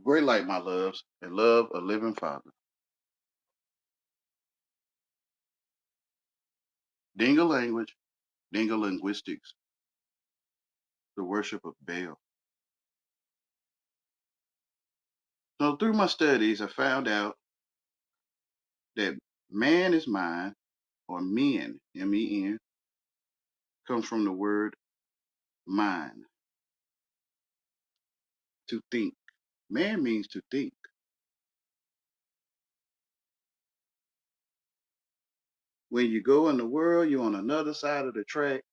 Great light, my loves, and love a living Father. Dinga Language Dinga Linguistics, the worship of Baal. So through my studies, I found out that man is mind, or men, M-E-N, comes from the word mind, to think. Man means to think. When you go in the world, you're on another side of the track,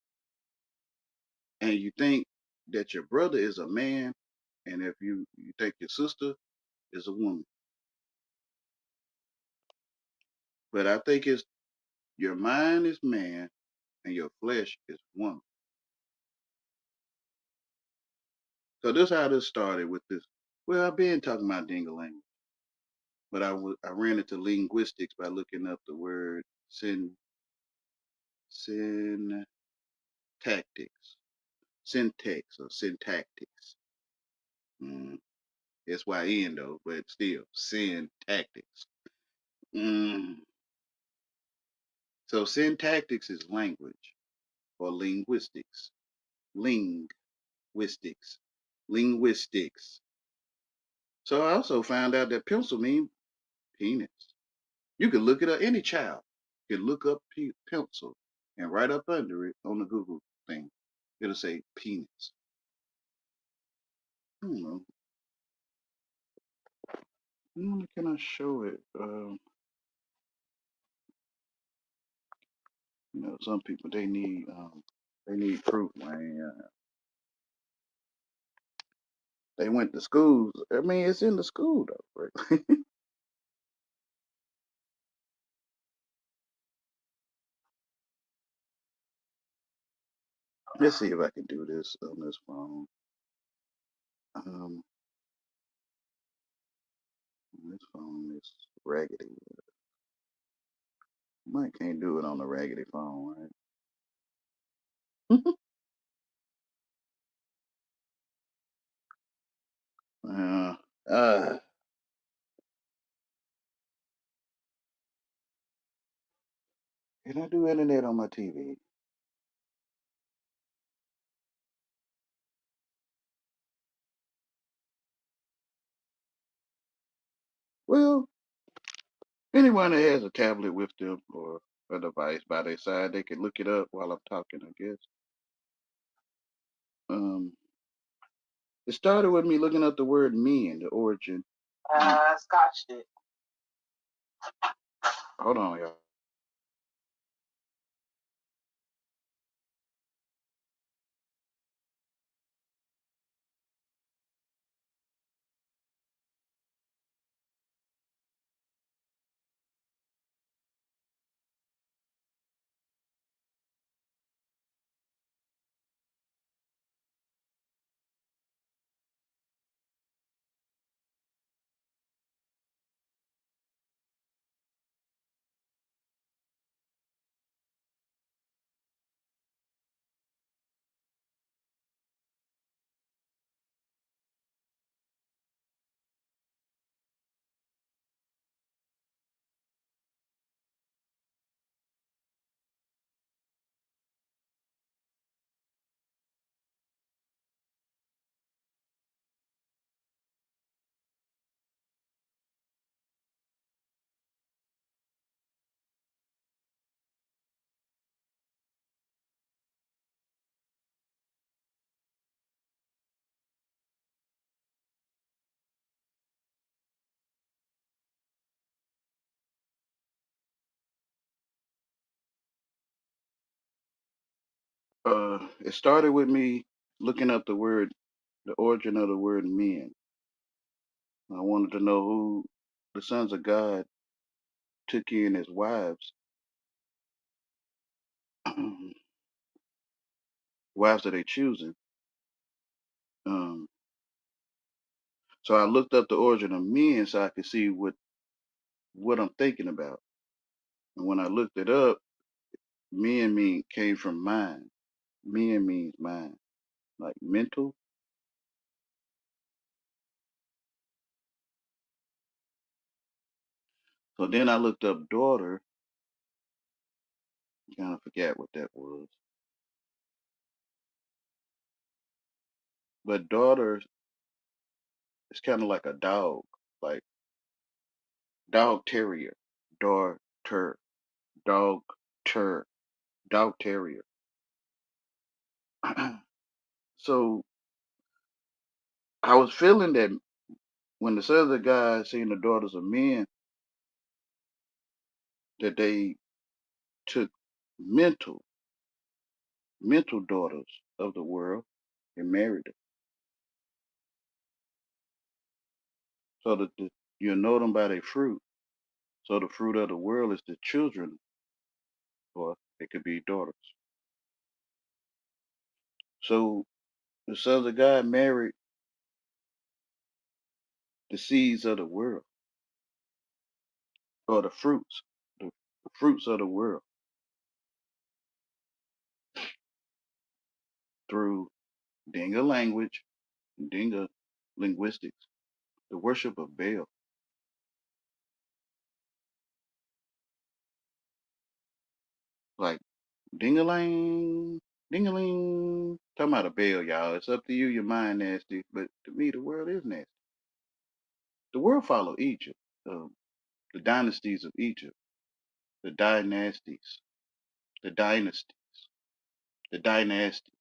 and you think that your brother is a man, and if you think your sister is a woman. But I think it's your mind is man, and your flesh is woman. So this how this started with this. Well, I've been talking about Dinga language, but I ran into linguistics by looking up the word syntactics, syntax or syntactics. Mm, S-Y-N though, but still syntactics. Mm. So syntactics is language or linguistics, linguistics, linguistics. So I also found out that pencil means penis. You can look it up. Any child can look up pencil, and right up under it on the Google thing, it'll say penis. I don't know. Can I show it? Some people they need proof, man. They went to schools. I mean, it's in the school though, right? Let's see if I can do this on this phone. Um, this phone is raggedy. Might can't do it on the raggedy phone, right? uh, uh, can I do internet on my TV? Well, anyone that has a tablet with them or a device by their side, they can look it up while I'm talking, I guess. Um, it started with me looking up the word men, the origin. Scotch it. Hold on, y'all. It started with me looking up the origin of the word men. I wanted to know who the sons of God took in as wives, wives that they choosing. Um, so I looked up the origin of men so I could see what I'm thinking about. And when I looked it up, men mean came from mind. Men means mind, like mental. So then I looked up daughter. Kind of forget what that was. But daughter is kind of like a dog, like dog terrier, dog ter, dog ter, dog terrier. So I was feeling that when this other guy seen the daughters of men, that they took mental, mental daughters of the world and married them. So that you know them by their fruit. So the fruit of the world is the children, or it could be daughters. So this other guy married the seeds of the world, or the fruits of the world through Dinga language, Dinga linguistics, the worship of Baal. Like ding-a-ling, ding-a-ling. Talking about a Baal, y'all. It's up to you, your mind nasty. But to me, the world is nasty. The world follow Egypt, the dynasties of Egypt, the dynasties, the dynasty, the dynasties.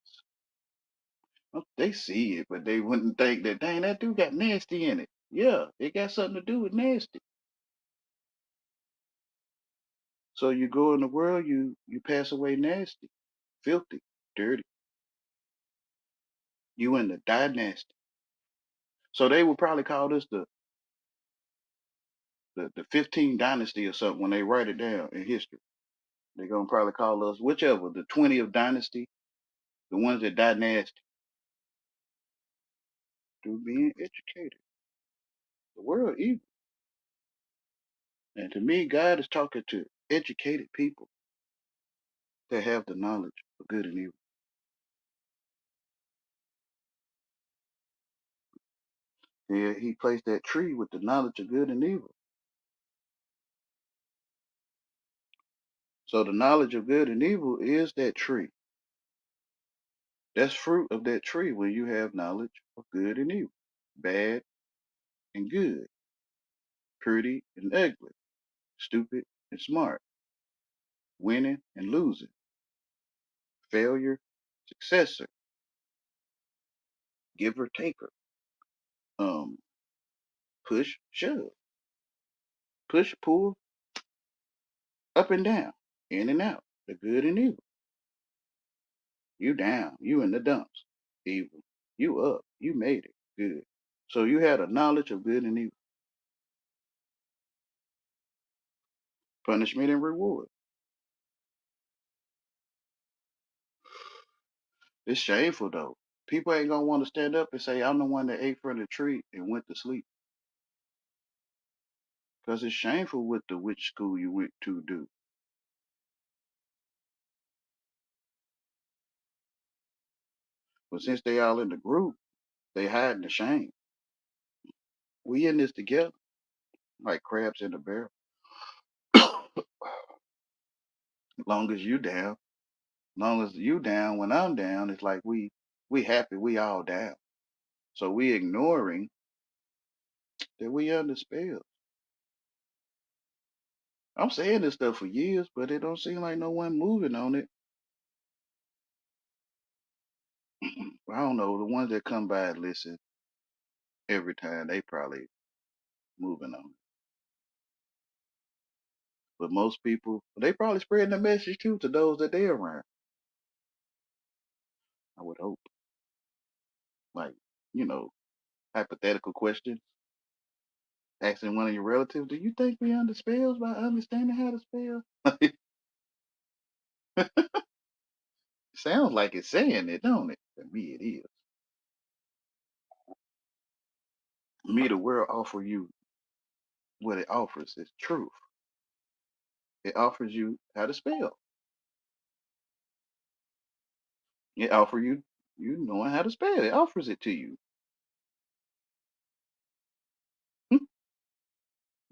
Oh, they see it, but they wouldn't think that, dang, that dude got nasty in it. Yeah, it got something to do with nasty. So you go in the world, you pass away nasty, filthy, dirty. You in the dynasty. So they would probably call this the 15 dynasty or something when they write it down in history. They're gonna probably call us whichever, the 20th dynasty, the ones that die nasty through being educated. The world evil. And to me, God is talking to educated people that have the knowledge of good and evil. Yeah, he placed that tree with the knowledge of good and evil. So the knowledge of good and evil is that tree. That's fruit of that tree when you have knowledge of good and evil, bad and good, pretty and ugly, stupid and smart, winning and losing, failure, successor, giver, taker, um, push, shove, push, pull, up and down, in and out, the good and evil. You down, you in the dumps, evil. You up, you made it, good. So you had a knowledge of good and evil, punishment and reward. It's shameful though. People ain't gonna want to stand up and say, I'm the one that ate from the tree and went to sleep. Because it's shameful what the which school you went to do. But since they all in the group, they hiding the shame. We in this together, like crabs in a barrel. Long as you down, long as you down, when I'm down, it's like we happy, we all down. So we ignoring that we under spell. I'm saying this stuff for years, but it don't seem like no one moving on it. I don't know. The ones that come by and listen every time, they probably moving on it. But most people, they probably spreading the message too to those that they around. I would hope. Like, you know, hypothetical questions. Asking one of your relatives, do you think we under spells by understanding how to spell? Sounds like it's saying it, don't it? To me, it is. Me, the world offer you what it offers is truth. It offers you how to spell. It offers you knowing how to spell. It offers it to you.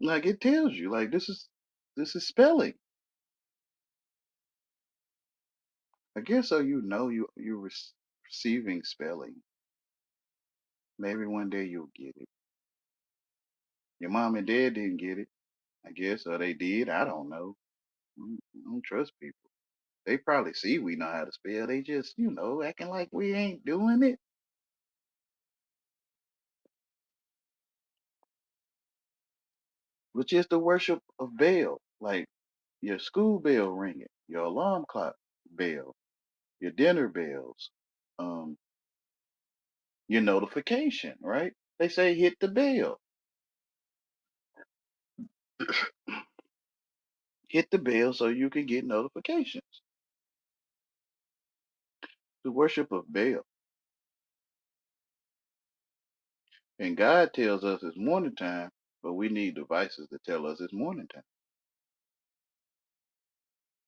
Like it tells you, like this is spelling. I guess so you're receiving spelling. Maybe one day you'll get it. Your mom and dad didn't get it, I guess, or they did. I don't know. I don't trust people. They probably see we know how to spell. They just, acting like we ain't doing it. Which is the worship of Baal. Like your school bell ringing, your alarm clock bell, your dinner bells, um, your notification, right? They say hit the bell. Hit the bell so you can get notifications. The worship of Baal. And God tells us it's morning time, but we need devices to tell us it's morning time.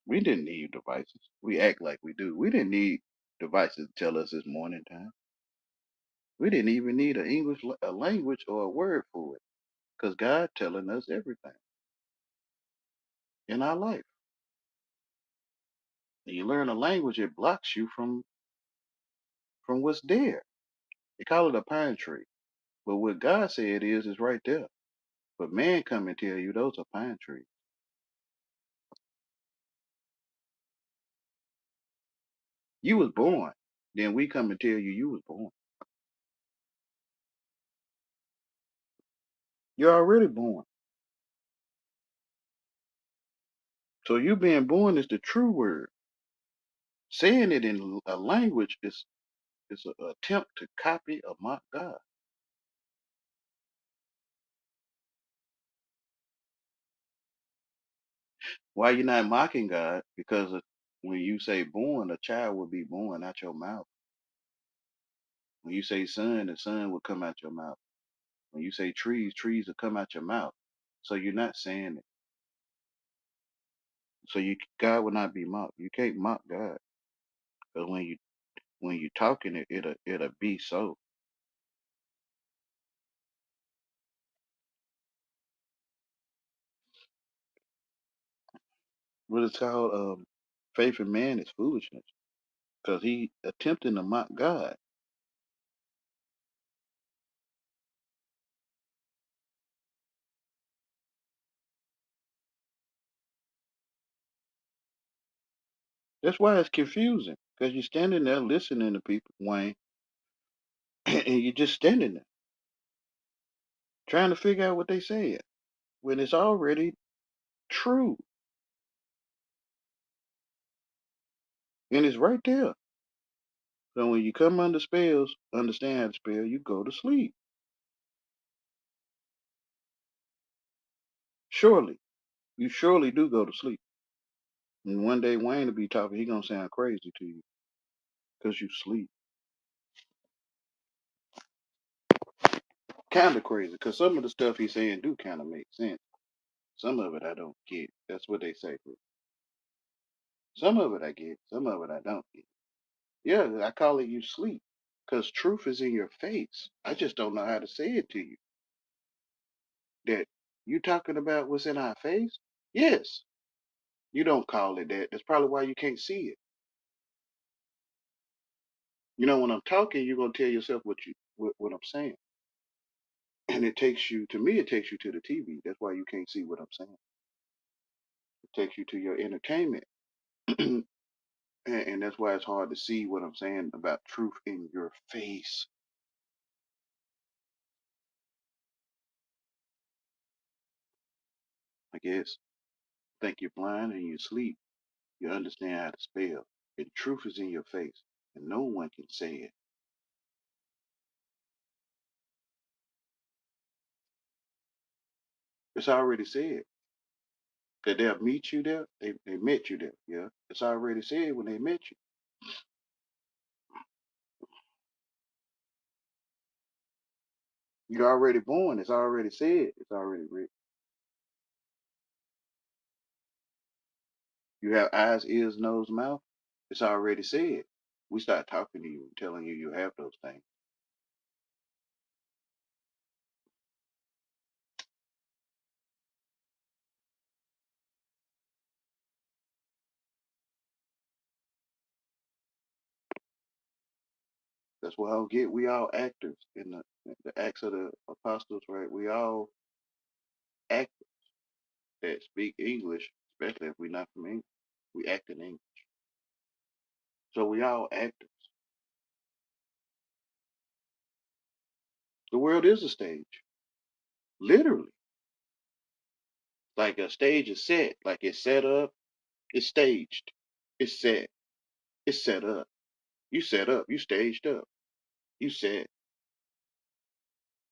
We didn't need devices. We act like we do. We didn't need devices to tell us it's morning time. We didn't even need a language or a word for it, because God telling us everything in our life. And you learn a language, it blocks you from what's there. They call it a pine tree, but what God said is right there. But man come and tell you those are pine trees. You was born. Then we come and tell you was born. You're already born. So you being born is the true word. Saying it in a language is an attempt to copy or mock God. Why you not mocking God? Because when you say born, a child will be born out your mouth. When you say son, the son will come out your mouth. When you say trees, trees will come out your mouth. So you're not saying it. So God will not be mocked. You can't mock God. Because when you talking it, it'll be so. What it's called, faith in man is foolishness. Because he attempting to mock God. That's why it's confusing. Because you're standing there listening to people, Wayne, and you're just standing there trying to figure out what they said when it's already true. And it's right there. So when you come under spells, understand how to spell, you go to sleep. Surely. You surely do go to sleep. And one day Wayne will be talking, he gonna sound crazy to you because you sleep. Kind of crazy because some of the stuff he's saying do kind of make sense. Some of it I don't get. That's what they say. But some of it I get. Some of it I don't get. Yeah, I call it you sleep because truth is in your face. I just don't know how to say it to you. That you talking about what's in our face? Yes. You don't call it that. That's probably why you can't see it. When I'm talking, you're gonna tell yourself what I'm saying. And it takes you, to me, it takes you to the TV. That's why you can't see what I'm saying. It takes you to your entertainment. And that's why it's hard to see what I'm saying about truth in your face. I guess. Think you're blind and you sleep. You understand how to spell. And truth is in your face. And no one can say it. It's already said. That they'll meet you there. They met you there. Yeah. It's already said when they met you. You're already born. It's already said. It's already written. You have eyes, ears, nose, mouth. It's already said. We start talking to you and telling you you have those things. That's what I don't get. We all actors in the Acts of the Apostles, right? We all actors that speak English, especially if we're not from English. We act in English. So we all actors. The world is a stage, literally. Like a stage is set, like it's set up, it's staged, it's set, it's set up. You set up, you staged up, you set,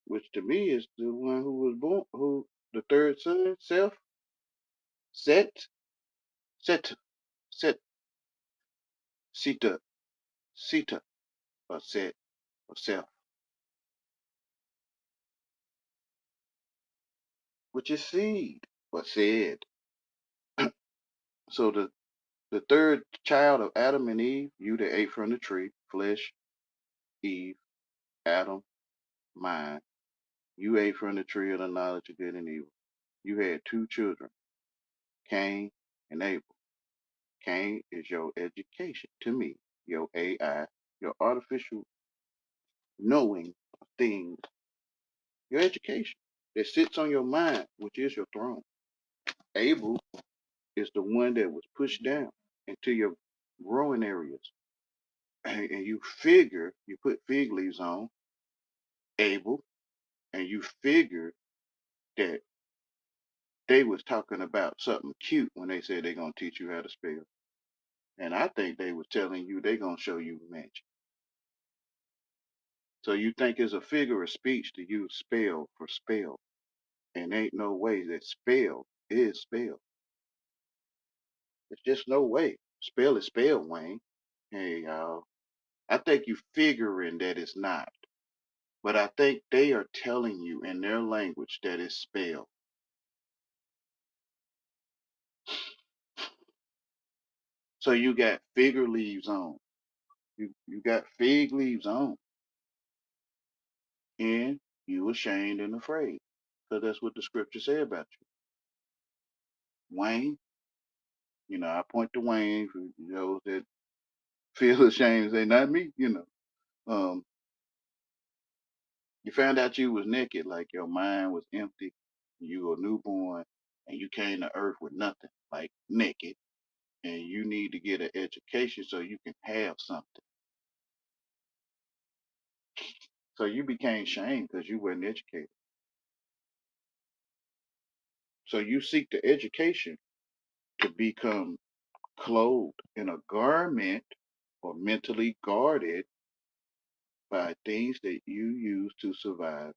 which to me is the one who was born, who the third son, self, set, set, set, sita, sita, or set, or self, which is seed, or said. So the third child of Adam and Eve, you that ate from the tree, flesh, Eve, Adam, mind. You ate from the tree of the knowledge of good and evil. You had two children, Cain and Abel. Cain is your education to me, your AI, your artificial knowing of things, your education that sits on your mind, which is your throne. Abel is the one that was pushed down into your growing areas. And you figure, you put fig leaves on Abel, and you figure that they was talking about something cute when they said they're going to teach you how to spell. And I think they was telling you they going to show you magic. So you think it's a figure of speech to use spell for spell. And ain't no way that spell is spell. It's just no way. Spell is spell, Wayne. Hey, y'all. I think you figuring that it's not. But I think they are telling you in their language that it's spell. So you got figure leaves on. You got fig leaves on. And you ashamed and afraid. Because that's what the scripture say about you. Wayne, I point to Wayne for those that feel ashamed, say, not me, Um, you found out you was naked, like your mind was empty, you were a newborn, and you came to earth with nothing, like naked, and you need to get an education so you can have something. So you became shamed because you weren't educated. So you seek the education to become clothed in a garment or mentally guarded by things that you use to survive.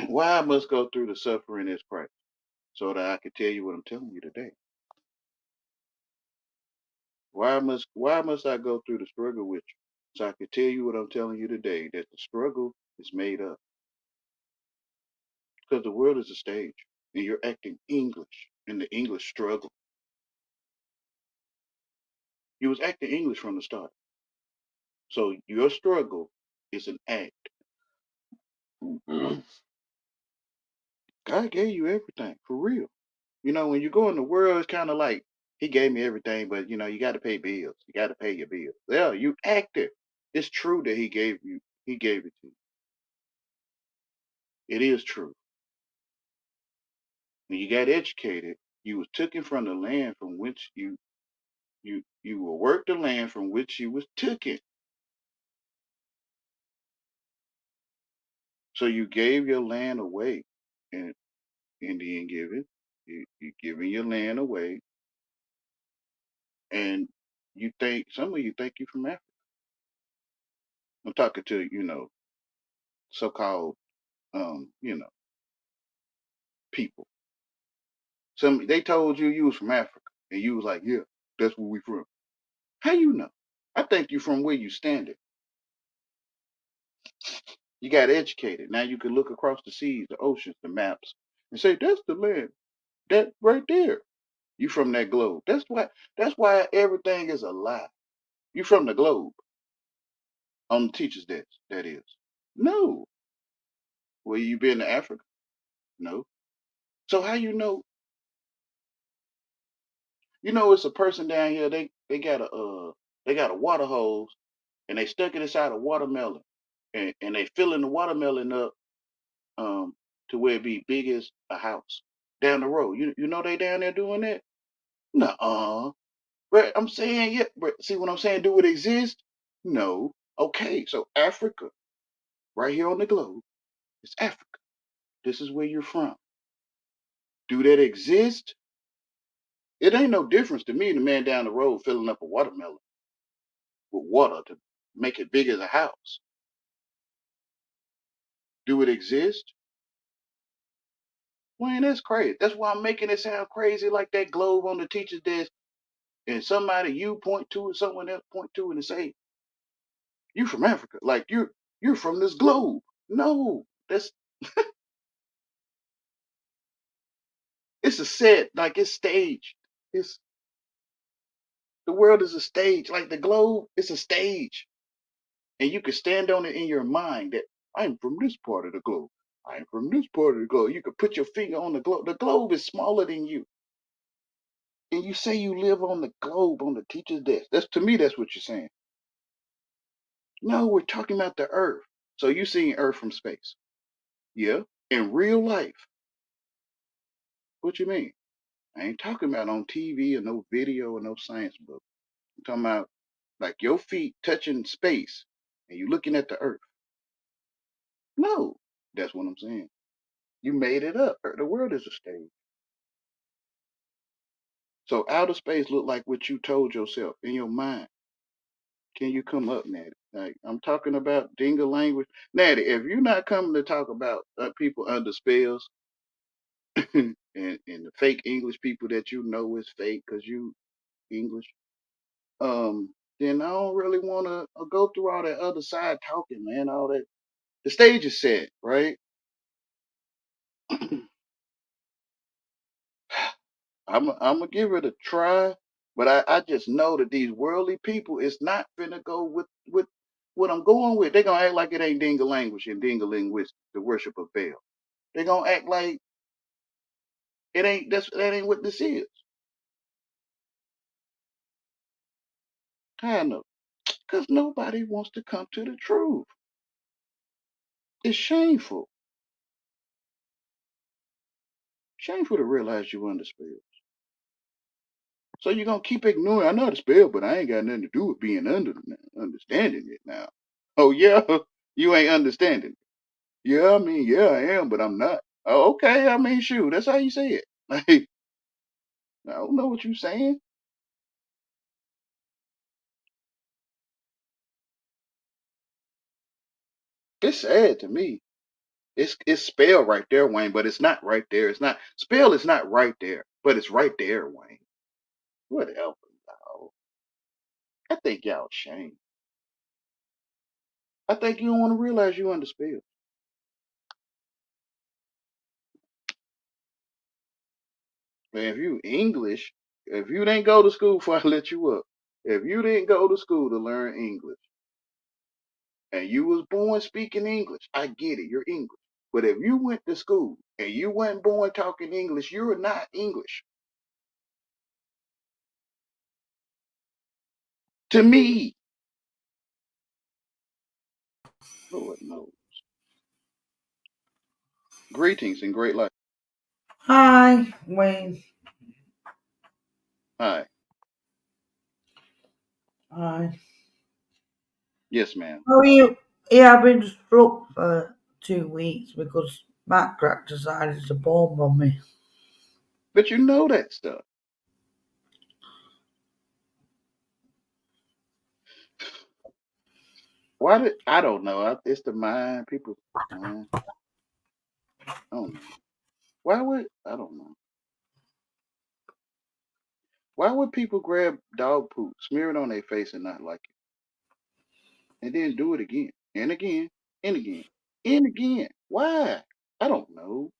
Why I must go through the suffering is Christ, so that I can tell you what I'm telling you today. Why must I go through the struggle with you? So I can tell you what I'm telling you today, that the struggle is made up. Because the world is a stage and you're acting English in the English struggle. You was acting English from the start. So your struggle is an act. God gave you everything, for real. When you go in the world, it's kind of like he gave me everything, but you got to pay bills. You got to pay your bills. Yeah, you active. It's true that he gave it to you. It is true. When you got educated, you was taken from the land from which you will work the land from which you was taken. So you gave your land away, and Indian giving, you giving your land away, and some of you think you from Africa. I'm talking to so-called people. Some they told you was from Africa, and you was like, yeah, that's where we from. How you know? I think you from where you standing. You got educated. Now you can look across the seas, the oceans, the maps, and say that's the land. That right there. You from that globe. That's why everything is a lie. You from the globe on the teacher's desk, that is. No. Well, you been to Africa? No. So how you know? It's a person down here. They got a water hose and they stuck it inside a watermelon, and they filling the watermelon up um to where it be big as a house down the road. You know they down there doing that? Nuh-uh. But I'm saying, yeah, but see what I'm saying? Do it exist? No. Okay, so Africa, right here on the globe, is Africa. This is where you're from. Do that exist? It ain't no difference to me, the man down the road filling up a watermelon with water to make it big as a house. Do it exist? Man, that's crazy. That's why I'm making it sound crazy like that globe on the teacher's desk and somebody you point to and someone else point to and say, you from Africa. Like you're from this globe. No, that's it's a set, like it's staged. It's the world is a stage. Like the globe, it's a stage. And you can stand on it in your mind that I'm from this part of the globe. I'm from this part of the globe. You could put your finger on the globe. The globe is smaller than you. And you say you live on the globe on the teacher's desk. That's to me, that's what you're saying. No, we're talking about the earth. So you seeing earth from space. Yeah. In real life. What you mean? I ain't talking about on TV or no video or no science book. I'm talking about like your feet touching space and you looking at the earth. No, that's what I'm saying. You made it up. The world is a stage. So outer space look like what you told yourself in your mind. Can you come up, Natty? Like I'm talking about Dinga language, Natty. If you're not coming to talk about people under spells and the fake English people that you know is fake because you English, then I don't really want to go through all that other side talking, man. All that the stage is set, right? I'm gonna give it a try, but I just know that these worldly people is not finna go with what I'm going with. They gonna act like it ain't Dinga language and Dinga linguistic, the worship of Baal. They gonna act like it ain't that ain't what this is. How I know? Cause nobody wants to come to the truth. It's shameful. Shameful to realize you under spell. So you're gonna keep ignoring. I know the spell, but I ain't got nothing to do with being understanding it now. Oh yeah, you ain't understanding. Yeah, I mean, yeah, I am, but I'm not. Oh, okay, I mean, shoot, that's how you say it. Like, I don't know what you're saying. It's sad to me. It's spell right there, Wayne, but it's not right there. It's not spell is not right there, but it's right there, Wayne. Whatever, y'all. I think y'all shame. I think you don't want to realize you under spell. Man, if you English, if you didn't go to school before I let you up, if you didn't go to school to learn English and you was born speaking English, I get it, you're English. But if you went to school and you weren't born talking English, you're not English. To me, Lord knows. Greetings and great life. Hi, Wayne. Hi. Hi. Yes, ma'am. How are you? Yeah, I've been struck for 2 weeks because Matt Crack decided to bomb on me. But you know that stuff. Why did I don't know. It's the mind. People mind. I don't know. Why would I don't know. Why would people grab dog poop, smear it on their face and not like it? And then do it again and again and again and again. Why? I don't know.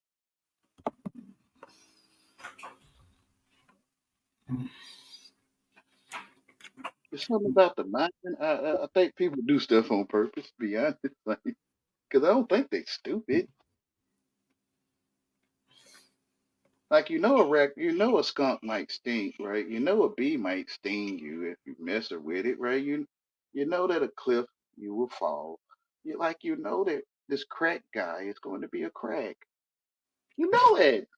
It's something about the mind. I think people do stuff on purpose, to be honest. Like, because I don't think they stupid. Like you know a skunk might stink, right? You know a bee might sting you if you mess her with it, right? You know that a cliff you will fall. You know that this crack guy is going to be a crack. You know it.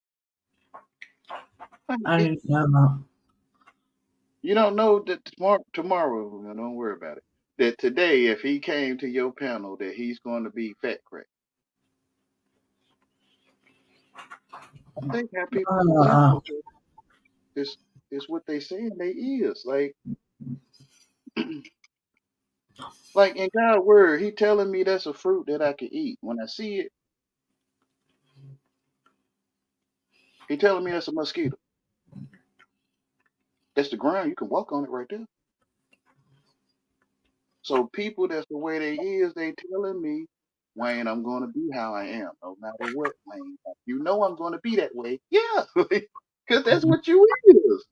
Like, I didn't know that. you don't know that tomorrow, don't worry about it. That today, if he came to your panel, that he's going to be fat crack. I think how people present Uh, themselves is is what they saying they is. Like in God's word, he telling me that's a fruit that I can eat. When I see it, he telling me that's a mosquito. That's the ground. You can walk on it right there. So people, that's the way they is. They telling me, Wayne, I'm going to be how I am, no matter what, Wayne. You know I'm going to be that way. Yeah, because that's what you is.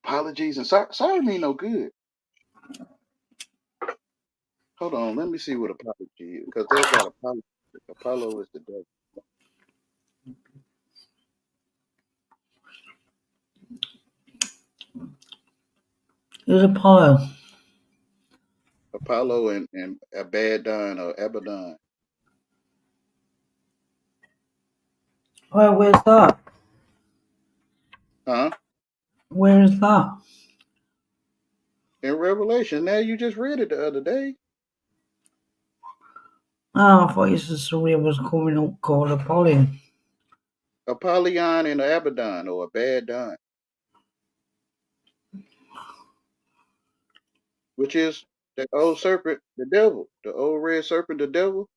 Apologies and sorry mean no good. Hold on, let me see what apology is, because they got Apollo. Apollo is the devil. it was Apollo. Apollo and Abaddon or Abaddon. Where's that? Huh? Where is that? In Revelation. Now you just read it the other day. Oh, I thought you said somebody was coming up called Apollo. Apollyon and Abaddon or Abaddon, which is the old serpent, the devil, the old red serpent, the devil.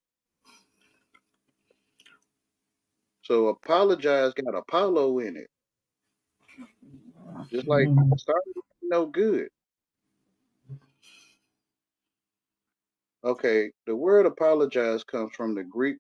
So apologize got Apollo in it. Just like Mm. sorry no good. Okay, the word apologize comes from the Greek.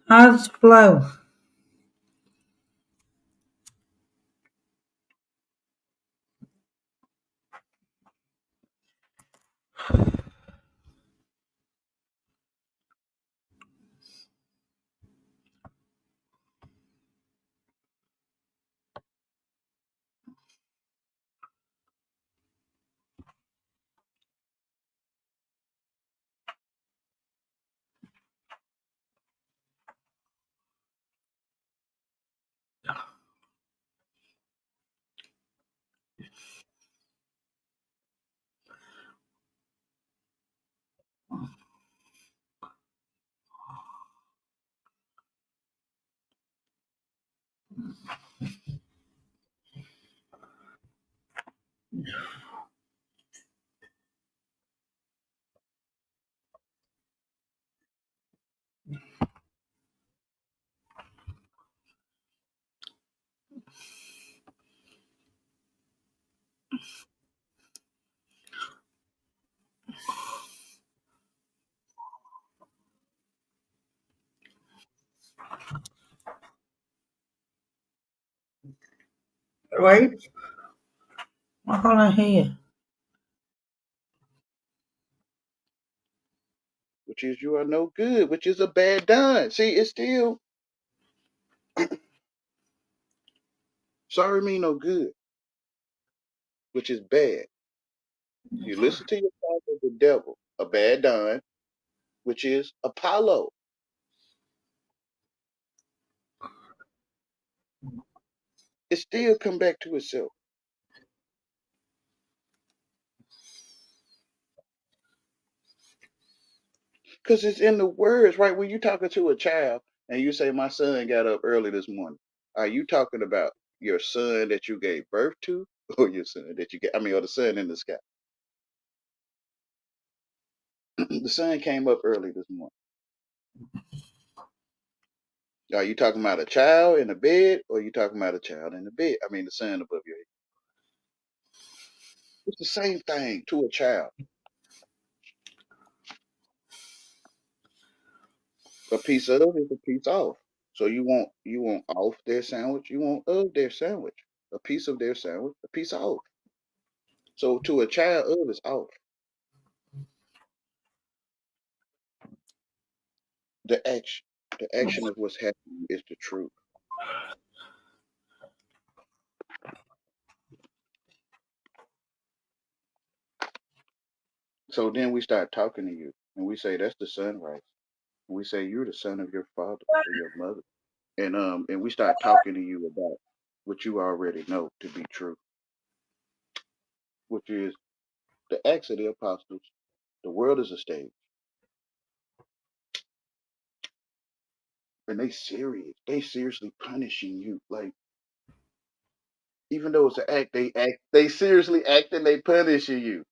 How's flow? Right? I can't hear. Which is you are no good, which is a bad done. See, it's still sorry mean no good, which is bad. You listen to your father, the devil, a bad done, which is Apollo. It still come back to itself. Because it's in the words, right? When you talking to a child and you say, my son got up early this morning, are you talking about your son that you gave birth to, or your son that you get? I mean, or the sun in the sky. The sun came up early this morning. Are you talking about a child in the bed, or are you talking about a child in the bed? I mean, the sun above your head. It's the same thing to a child. A piece of is a piece off. So you want off their sandwich, you want of their sandwich. A piece of their sandwich, a piece off. So to a child, of is off. The action. The action of what's happening is the truth. So then we start talking to you and we say that's the sunrise. And we say you're the son of your father or your mother. And we start talking to you about what you already know to be true, which is the acts of the apostles. The world is a stage. And they serious. They seriously punishing you. Like, even though it's an act, they seriously act and they punishing you.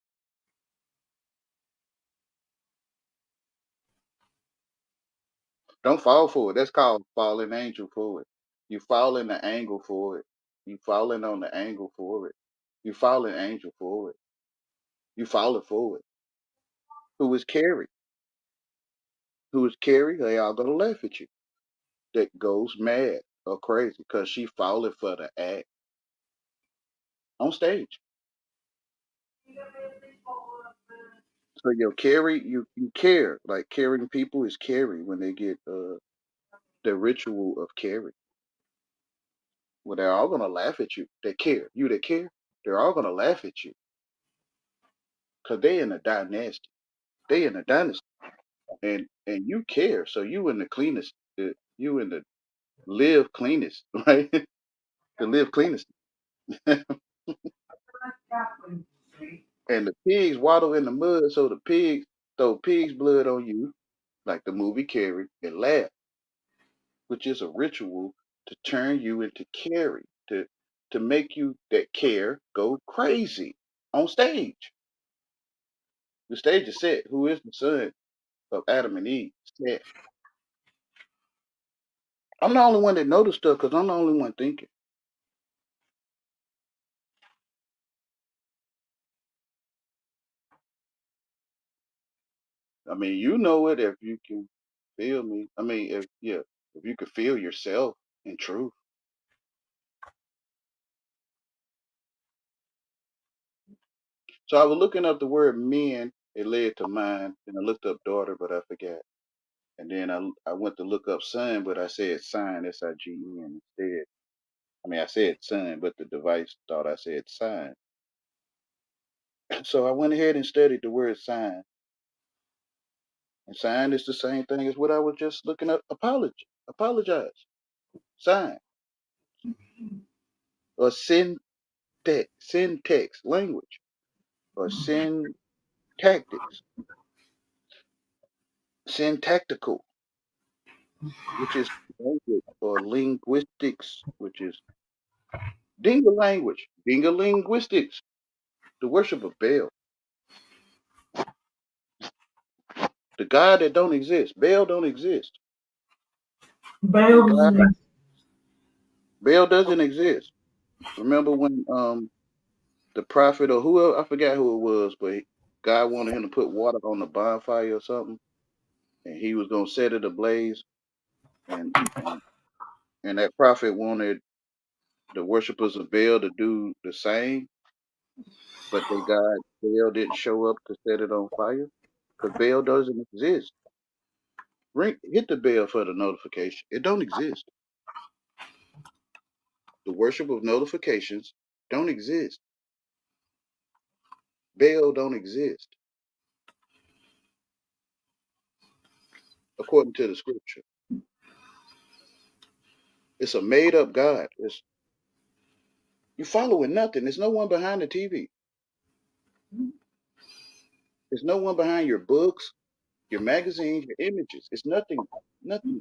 Don't fall for it. That's called falling angel for it. You fall in the angle for it. You falling on the angle for it. You falling angel for it. You falling for it. Who is Carrie? Who is Carrie? They all gonna laugh at you. That goes mad or crazy because she falling for the act on stage. So your carry, you care. Like caring people is carry when they get the ritual of carry. Well, they're all gonna laugh at you. They care. You that care, they're all gonna laugh at you because they in a dynasty. They in a dynasty, and you care. So you in the cleanest. You in the live cleanest, right? The live cleanest. And the pigs waddle in the mud, so the pigs throw pig's blood on you, like the movie Carrie, and laugh, which is a ritual to turn you into Carrie, to make you that care go crazy on stage. The stage is set. Who is the son of Adam and Eve? Set. I'm the only one that noticed stuff because I'm the only one thinking. I mean, you know it if you can feel me. I mean, if yeah, if you can feel yourself in truth. So I was looking up the word men. It led to mine. And I looked up daughter, but I forgot. And then I went to look up son, but I said sign, sign instead. I mean, I said son, but the device thought I said sign. So I went ahead and studied the word sign. And sign is the same thing as what I was just looking up. Apology. Apologize. Sign. Or syntax, language. Or syntactics. Syntactical, which is language, or linguistics, which is Dinga language, Dinga linguistics, the worship of Baal, the God that don't exist. Baal don't exist, and God, Bells. Baal doesn't exist. Remember when the prophet or whoever, I forgot who it was, but God wanted him to put water on the bonfire or something, and he was gonna set it ablaze, and and and that prophet wanted the worshippers of Baal to do the same, but they God Baal didn't show up to set it on fire because Baal doesn't exist. Hit the bell for the notification. It don't exist. The worship of notifications don't exist. Baal don't exist according to the scripture. It's a made up God. You following nothing. There's no one behind the TV. There's no one behind your books, your magazines, your images. It's nothing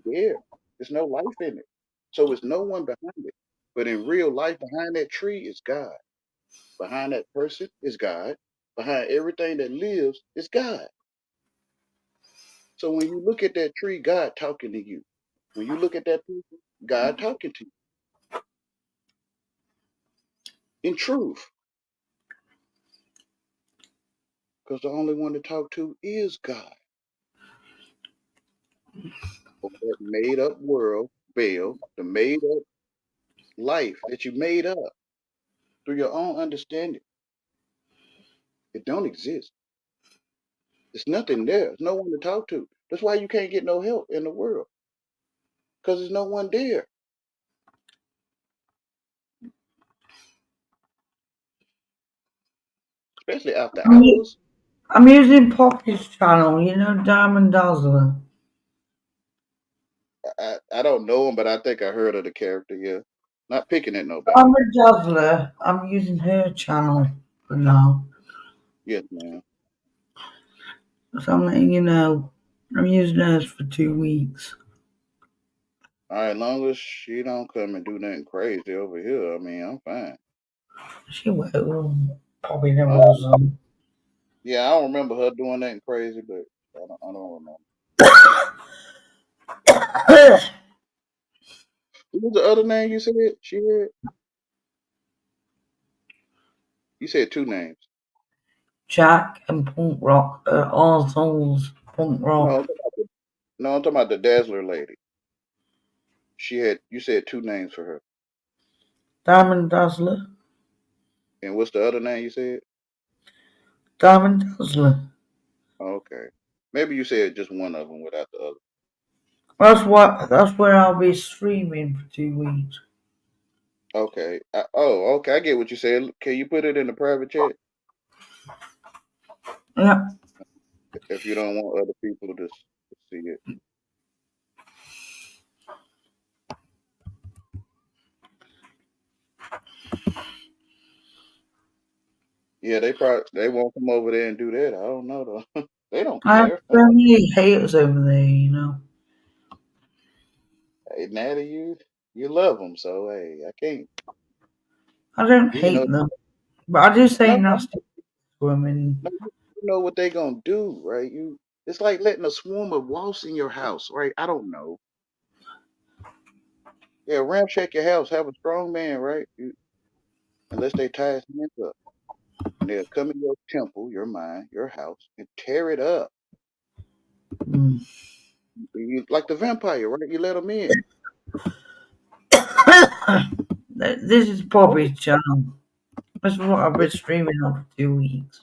there. There's no life in it. So it's no one behind it. But in real life, behind that tree is God. Behind that person is God. Behind everything that lives is God. So when you look at that tree, God talking to you. When you look at that person, God talking to you in truth. Because the only one to talk to is God. Or that made up world, Baal, the made up life that you made up through your own understanding. It don't exist. There's nothing there. There's no one to talk to. That's why you can't get no help in the world. Because there's no one there. Especially after I'm, u- hours. I'm using Poppy's channel, you know, Diamond Dazzler. I don't know him, but I think I heard of the character, yeah. Not picking at nobody. Diamond Dazzler, I'm using her channel for now. Yes, ma'am. So I'm letting you know. I'm using hers for 2 weeks. All right, long as she don't come and do nothing crazy over here, I mean, I'm fine. She will. Poppy never Oh, does them. yeah, I don't remember her doing nothing crazy, but I don't remember. What was the other name you said she had? You said two names. Jack and Punk Rock are all souls. Punk No, Rock. no, I'm talking about the Dazzler lady. You said two names for her. Diamond Dazzler. And what's the other name you said? Diamond Dazzler. Okay. Maybe you said just one of them without the other. That's where I'll be streaming for 2 weeks. Okay. Okay. I get what you said. Can you put it in the private chat Yeah. if you don't want other people to see it? Yeah, they won't come over there and do that. I don't know though. They don't I have care. so many haters over there, you know. Hey, Natty, you love them, so hey, I can't. I don't You know, hate them. But I do say no, nasty women. no, you know what they gonna do, right? It's like letting a swarm of wasps in your house, right? I don't know. Yeah, ramshack your house, have a strong man, right? Unless they tie his hands up, and they'll come in your temple, your mind, your house, and tear it up. Mm. Like the vampire, right? You let them in. This is Poppy's channel. This is what I've been streaming on for 2 weeks.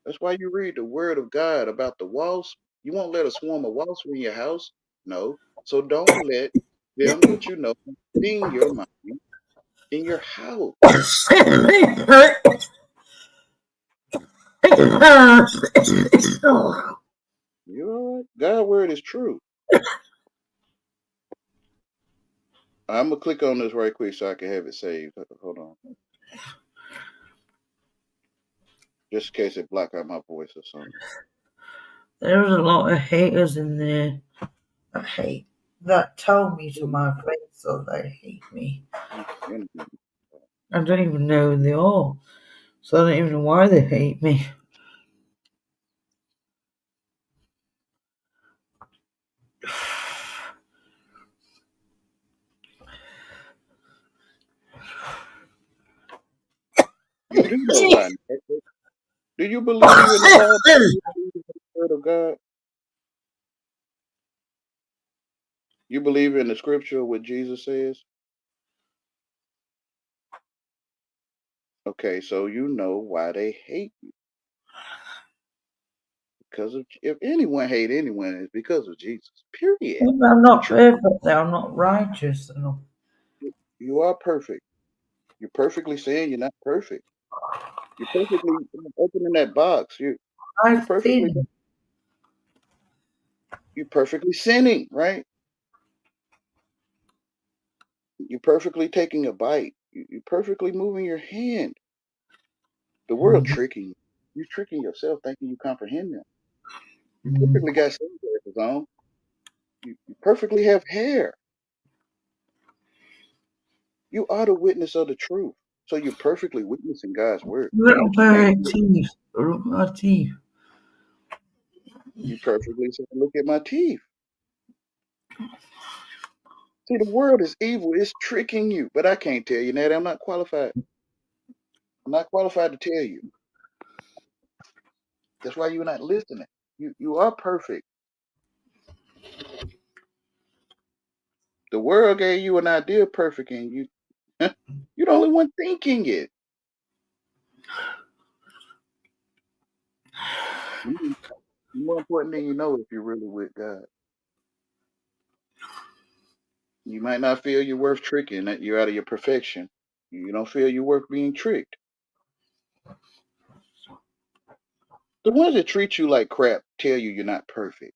That's why you read the word of God about the wasp. You won't let a swarm of wasps in your house. No. So don't let them that you know sting your mind in your house. You all right? God's word is true. I'm gonna click on this right quick so I can have it saved. Hold on. Just in case it block out my voice or something. There's a lot of haters in there that hate that tell me to my face that they hate me. I don't even know who they are. So I don't even know why they hate me. You do know why. Do you believe in the Bible? Do you believe in the word of God? You believe in the scripture, what Jesus says? Okay, so you know why they hate you. Because of, if anyone hate anyone, it's because of Jesus. Period. I'm The not truth. perfect. I'm not righteous enough. You are perfect. You're perfectly saying you're not perfect. You're perfectly opening that box. You're I perfectly sin. you're perfectly sinning, right? You're perfectly taking a bite. You're perfectly moving your hand. The world Mm, tricking you. You're tricking yourself thinking you comprehend them. You mm, perfectly got sunglasses on. You perfectly have hair. You are the witness of the truth. So you're perfectly witnessing God's word. Look at You my can't. teeth. Look at my teeth. You perfectly said, look at my teeth. See, the world is evil. It's tricking you. But I can't tell you that. I'm not qualified. I'm not qualified to tell you. That's why you're not listening. You are perfect. The world gave you an idea of perfect, and you're the only one thinking it. Mm, More important than you know if you're really with God. You might not feel you're worth tricking, that you're out of your perfection. You don't feel you're worth being tricked. The ones that treat you like crap tell you you're not perfect.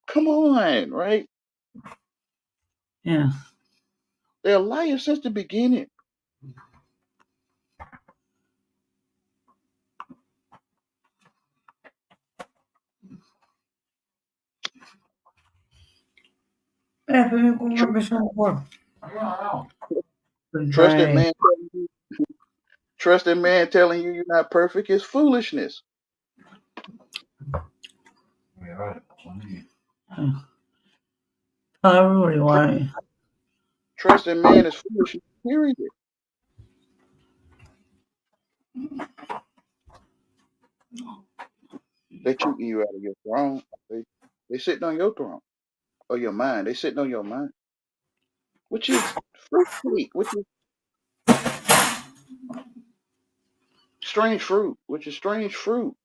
Come on, right? Yeah. They're liars since the beginning. Yeah, but you can Tr- remember some work. trust that Right. man. Trust that man telling you you're not perfect is foolishness. I really want it. Trust that man is foolishness. Period. They cheating you out of your throne. They sitting on your throne or your mind. They sitting on your mind, which is fruit, which is strange fruit, which is strange fruit.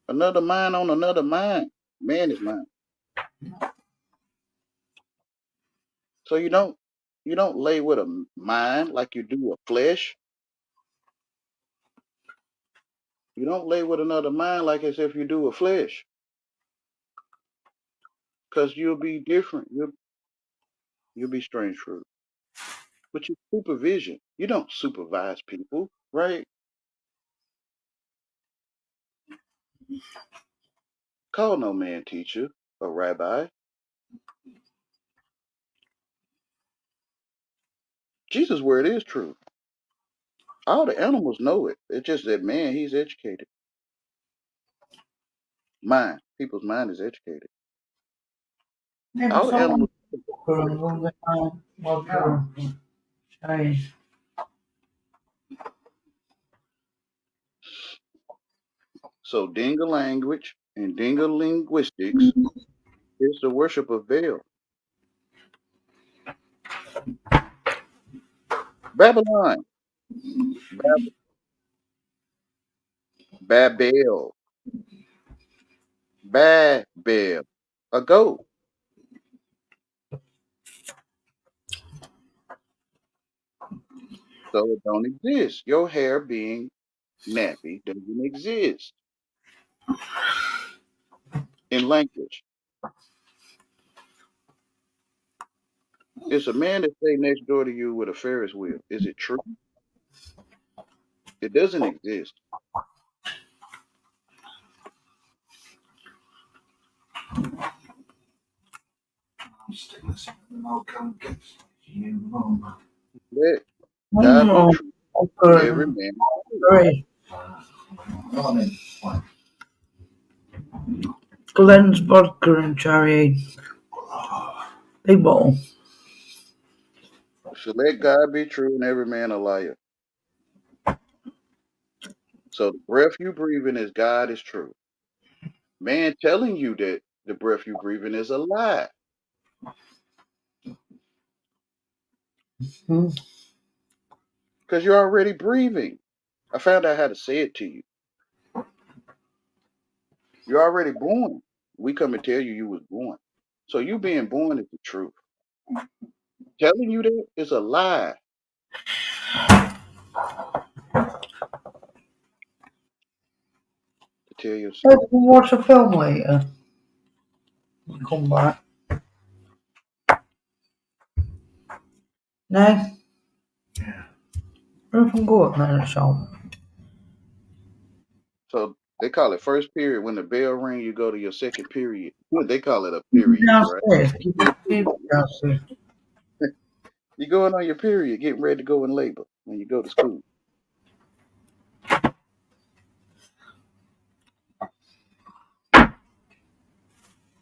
Another mind on another mind. Man is mind. So you don't lay with a mind like you do a flesh. You don't lay with another mind like as if you do a flesh, because you'll be different. You'll be strange fruit. But you supervision. You don't supervise people, right? Call no man teacher or rabbi. Jesus' word is true. All the animals know it. It's just that man, he's educated. People's mind is educated. Maybe All the someone animals. could run the time. What Sorry. So Dinga language and Dinga linguistics is the worship of Baal. Babylon, Babel, Babel, a goat. So it don't exist. Your hair being nappy doesn't exist in language. It's a man that stay next door to you with a Ferris wheel. Is it true? It doesn't exist. Let God be No. true and Okay. every man. Sorry. Glenn's vodka and cherry big bottle. So let God be true and every man a liar. So the breath you breathing is God is true. Man telling you that the breath you breathing is a lie Hmm. because you're already breathing. I found out how to say it to you. You're already born. We come and tell you you was born. So you being born is the truth. Telling you that is a lie to tell Maybe yourself. we'll watch a film later. We'll come back. No? We can go up there and shop. So they call it first period. When the bell ring, you go to your second period. They call it a period, right? Downstairs. Keep it downstairs. You're going on your period, getting ready to go in labor when you go to school.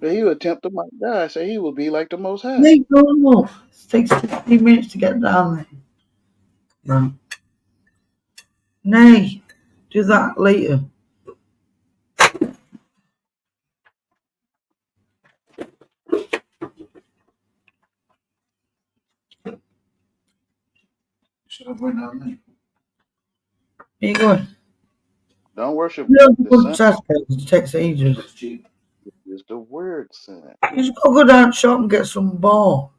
But he would attempt to mock God, say he will be like the Most High. Hey, no. It takes 15 minutes to get down there. Right. Nay, do that later. Should I go down there? Are you going? Don't worship No, the one sun. task it takes ages. Is the word son, You just gotta go down to the shop and get some ball.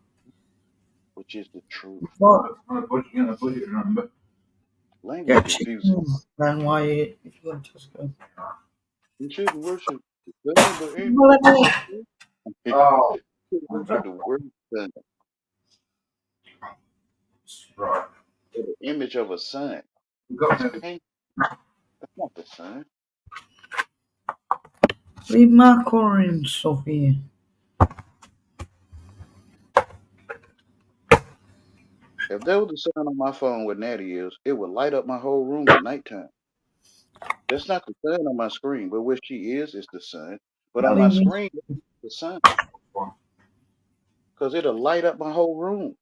which is the truth. Ball. Remember. Language Get confusing. chicken. Then why if you want to Tesco? You shouldn't worship the sun, but ain't Well, I you Oh, should worship the word son, right. or the image of a son. We got It's to paint. That's not the sun. leave my colour and stuff here. If there was a sun on my phone where Natty is, it would light up my whole room at nighttime. That's not the sun on my screen, but where she is the sun. But I'll on my leave me. screen, the sun, because it'll light up my whole room.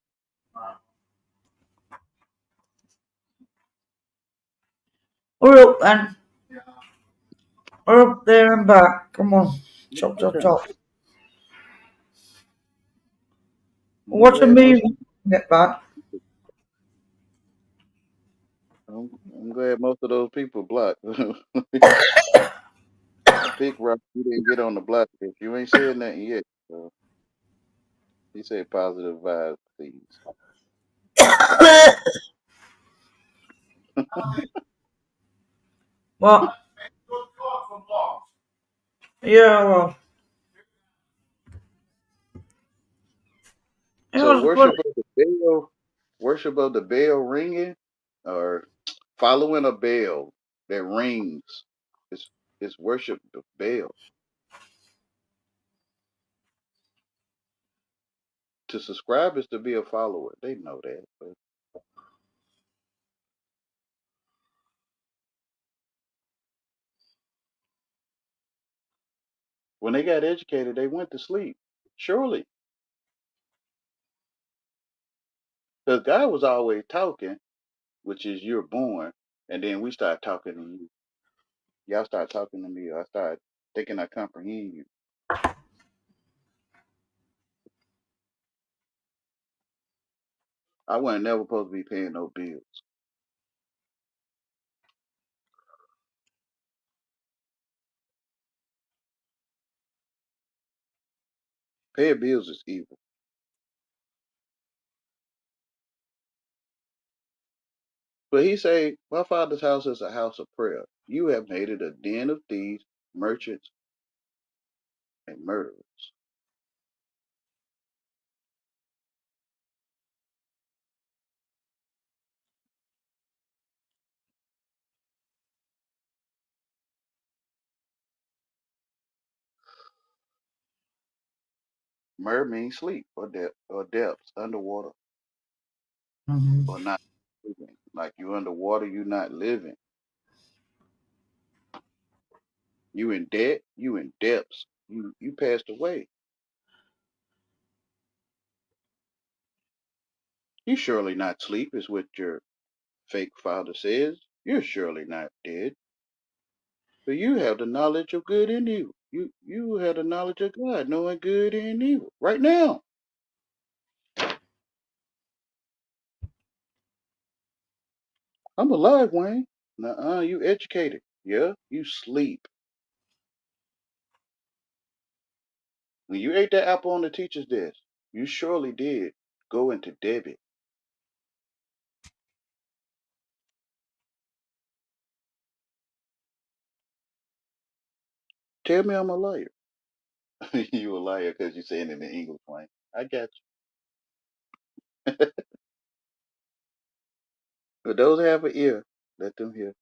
We're up then. We're up there and back. Come on. Chop, chop, Nighttime. chop. I'm Watch a glad most. movie. Get back. I'm glad most of those people blocked. Pick Rock, you didn't get on the block list. You ain't said nothing yet. So he said positive vibes, please. What? Yeah, well. It So was good. worship of the bell ringing, or following a bell that rings. It's it's worship the bell. To subscribe is to be a follower. They know that. But when they got educated, they went to sleep. Surely, because God was always talking, which is you're born, and then we start talking to you. Y'all start talking to me. I start thinking I comprehend you. I wasn't never supposed to be paying no bills. Paying bills is evil. But he say, my father's house is a house of prayer. You have made it a den of thieves, merchants, and murderers. Mur means sleep or depths, underwater Mm-hmm. or not living. Like you underwater, you not living. You in debt, you in depths. You passed away. You surely not sleep is what your fake father says. You're surely not dead. But you have the knowledge of good and evil. You have the knowledge of God, knowing good and evil. Right now. I'm alive, Wayne. Nuh-uh, you educated. Yeah, you sleep. When you ate that apple on the teacher's desk, you surely did go into debit. Tell me I'm a liar. You a liar because you're saying it in English, Wayne. I got you. But those that have an ear, let them hear.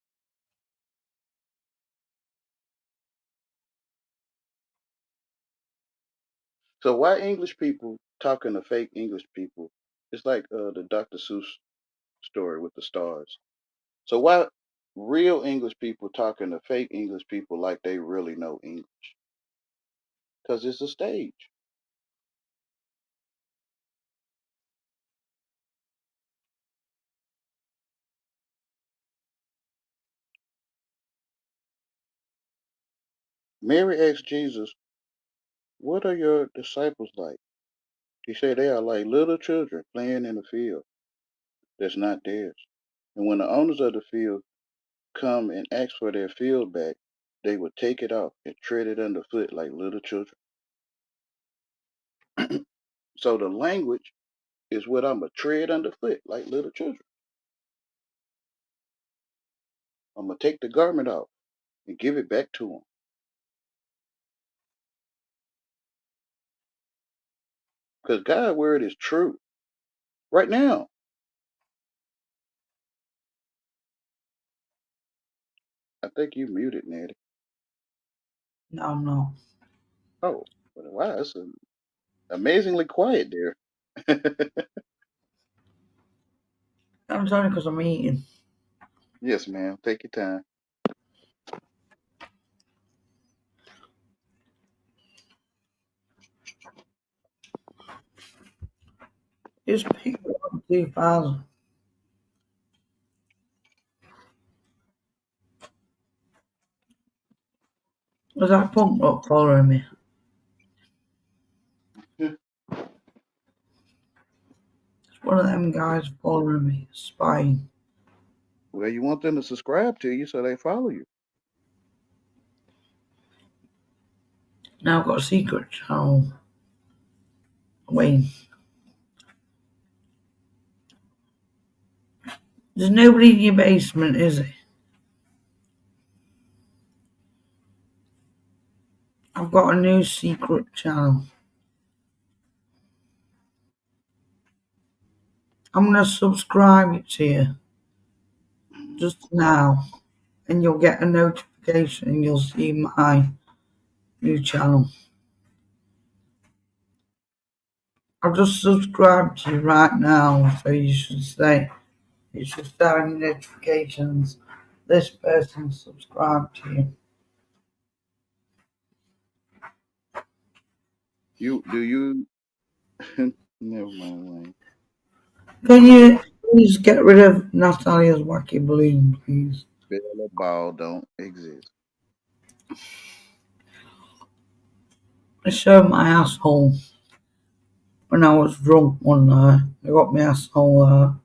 So why English people talking to fake English people It's like the Dr. Seuss story with the stars. So why real English people talking to fake English people like they really know English? Because it's a stage. Mary asked Jesus, "What are your disciples like?" He said, "They are like little children playing in a field that's not theirs. And when the owners of the field come and ask for their field back, they would take it off and tread it underfoot like little children." So the language is what I'm going to tread underfoot like little children. I'm going to take the garment off and give it back to them. Because God's word is true. Right now, I think you muted, Natty. No, I'm not. Oh, wow, it's amazingly quiet there. I'm sorry because I'm eating. Yes, ma'am. Take your time. It's people up 2000. Was that punk rock following me? It's one of them guys following me, spying. Well, you want them to subscribe to you so they follow you. Now I've got a secret channel. Wait, there's nobody in your basement, is it? I've got a new secret channel. I'm gonna subscribe it to you just now, and you'll get a notification and you'll see my new channel. I've just subscribed to you right now, so you should say it should start in notifications. This person subscribed to you. You do you? Never mind, Wayne. Can you please get rid of Natalia's wacky balloon, please? Bill ball don't exist. I showed my asshole when I was drunk one night. I got my asshole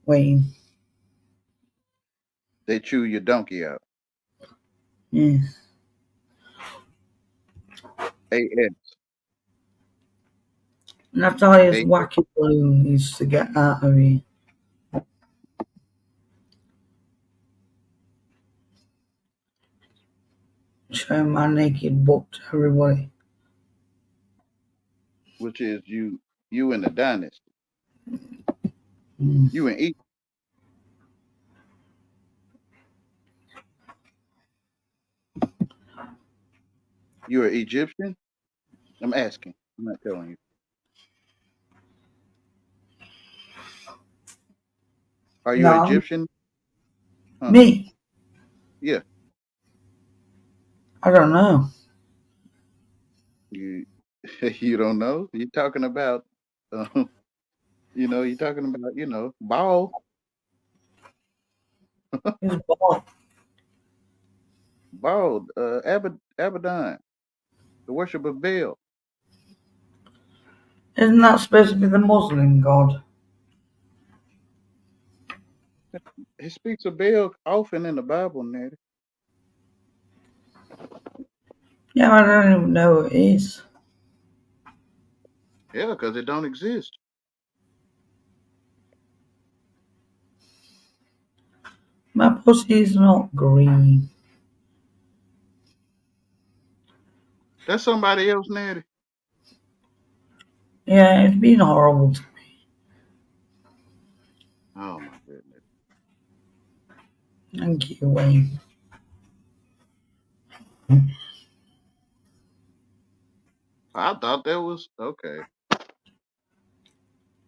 waiting. They chew your donkey out. Yeah. AS. Natalia's AS. wacky balloon needs to get out of here. Showing my naked butt to everybody. Which is you in the dynasty. Mm. You in Egypt. You're an Egyptian? I'm asking. I'm not telling you. Are you No, Egyptian? Huh? me. Yeah. I don't know. You you don't know? You're talking about you're talking about, Baal. He's bald. Baal, Abaddon, the worship of Baal. Isn't that supposed to be the Muslim god? He speaks of Baal often in the Bible, Natty. Yeah, I don't even know who it is. Yeah, because it don't exist. My pussy is not green. That's somebody else, Natty. Yeah, it's been horrible. Oh my goodness. Thank you, Wayne. I thought that was okay.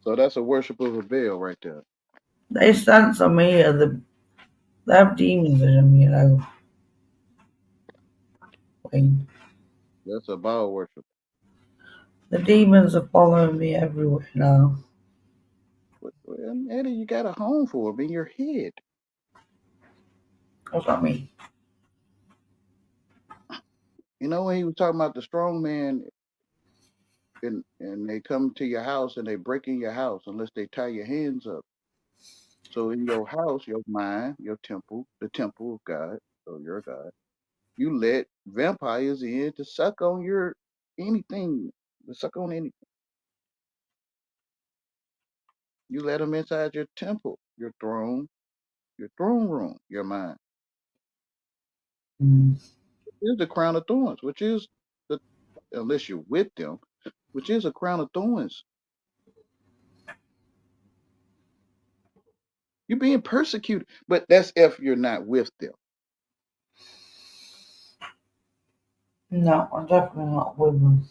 So that's a worship of a Baal right there. They sent some here. They have demons in them, you know. Wayne. That's a Baal worship. The demons are following me everywhere now. Well, Eddie, you got a home for them in your head. What's that mean? You know when he was talking about the strong man and they come to your house and they break in your house unless they tie your hands up. So in your house, your mind, your temple, the temple of God, so your God, you let vampires in to suck on your anything, to suck on anything. You let them inside your temple, your throne room, your mind. Mm. Is the crown of thorns, which is the unless you're with them, which is a crown of thorns. You're being persecuted, but that's if you're not with them. No, I'm definitely not with them.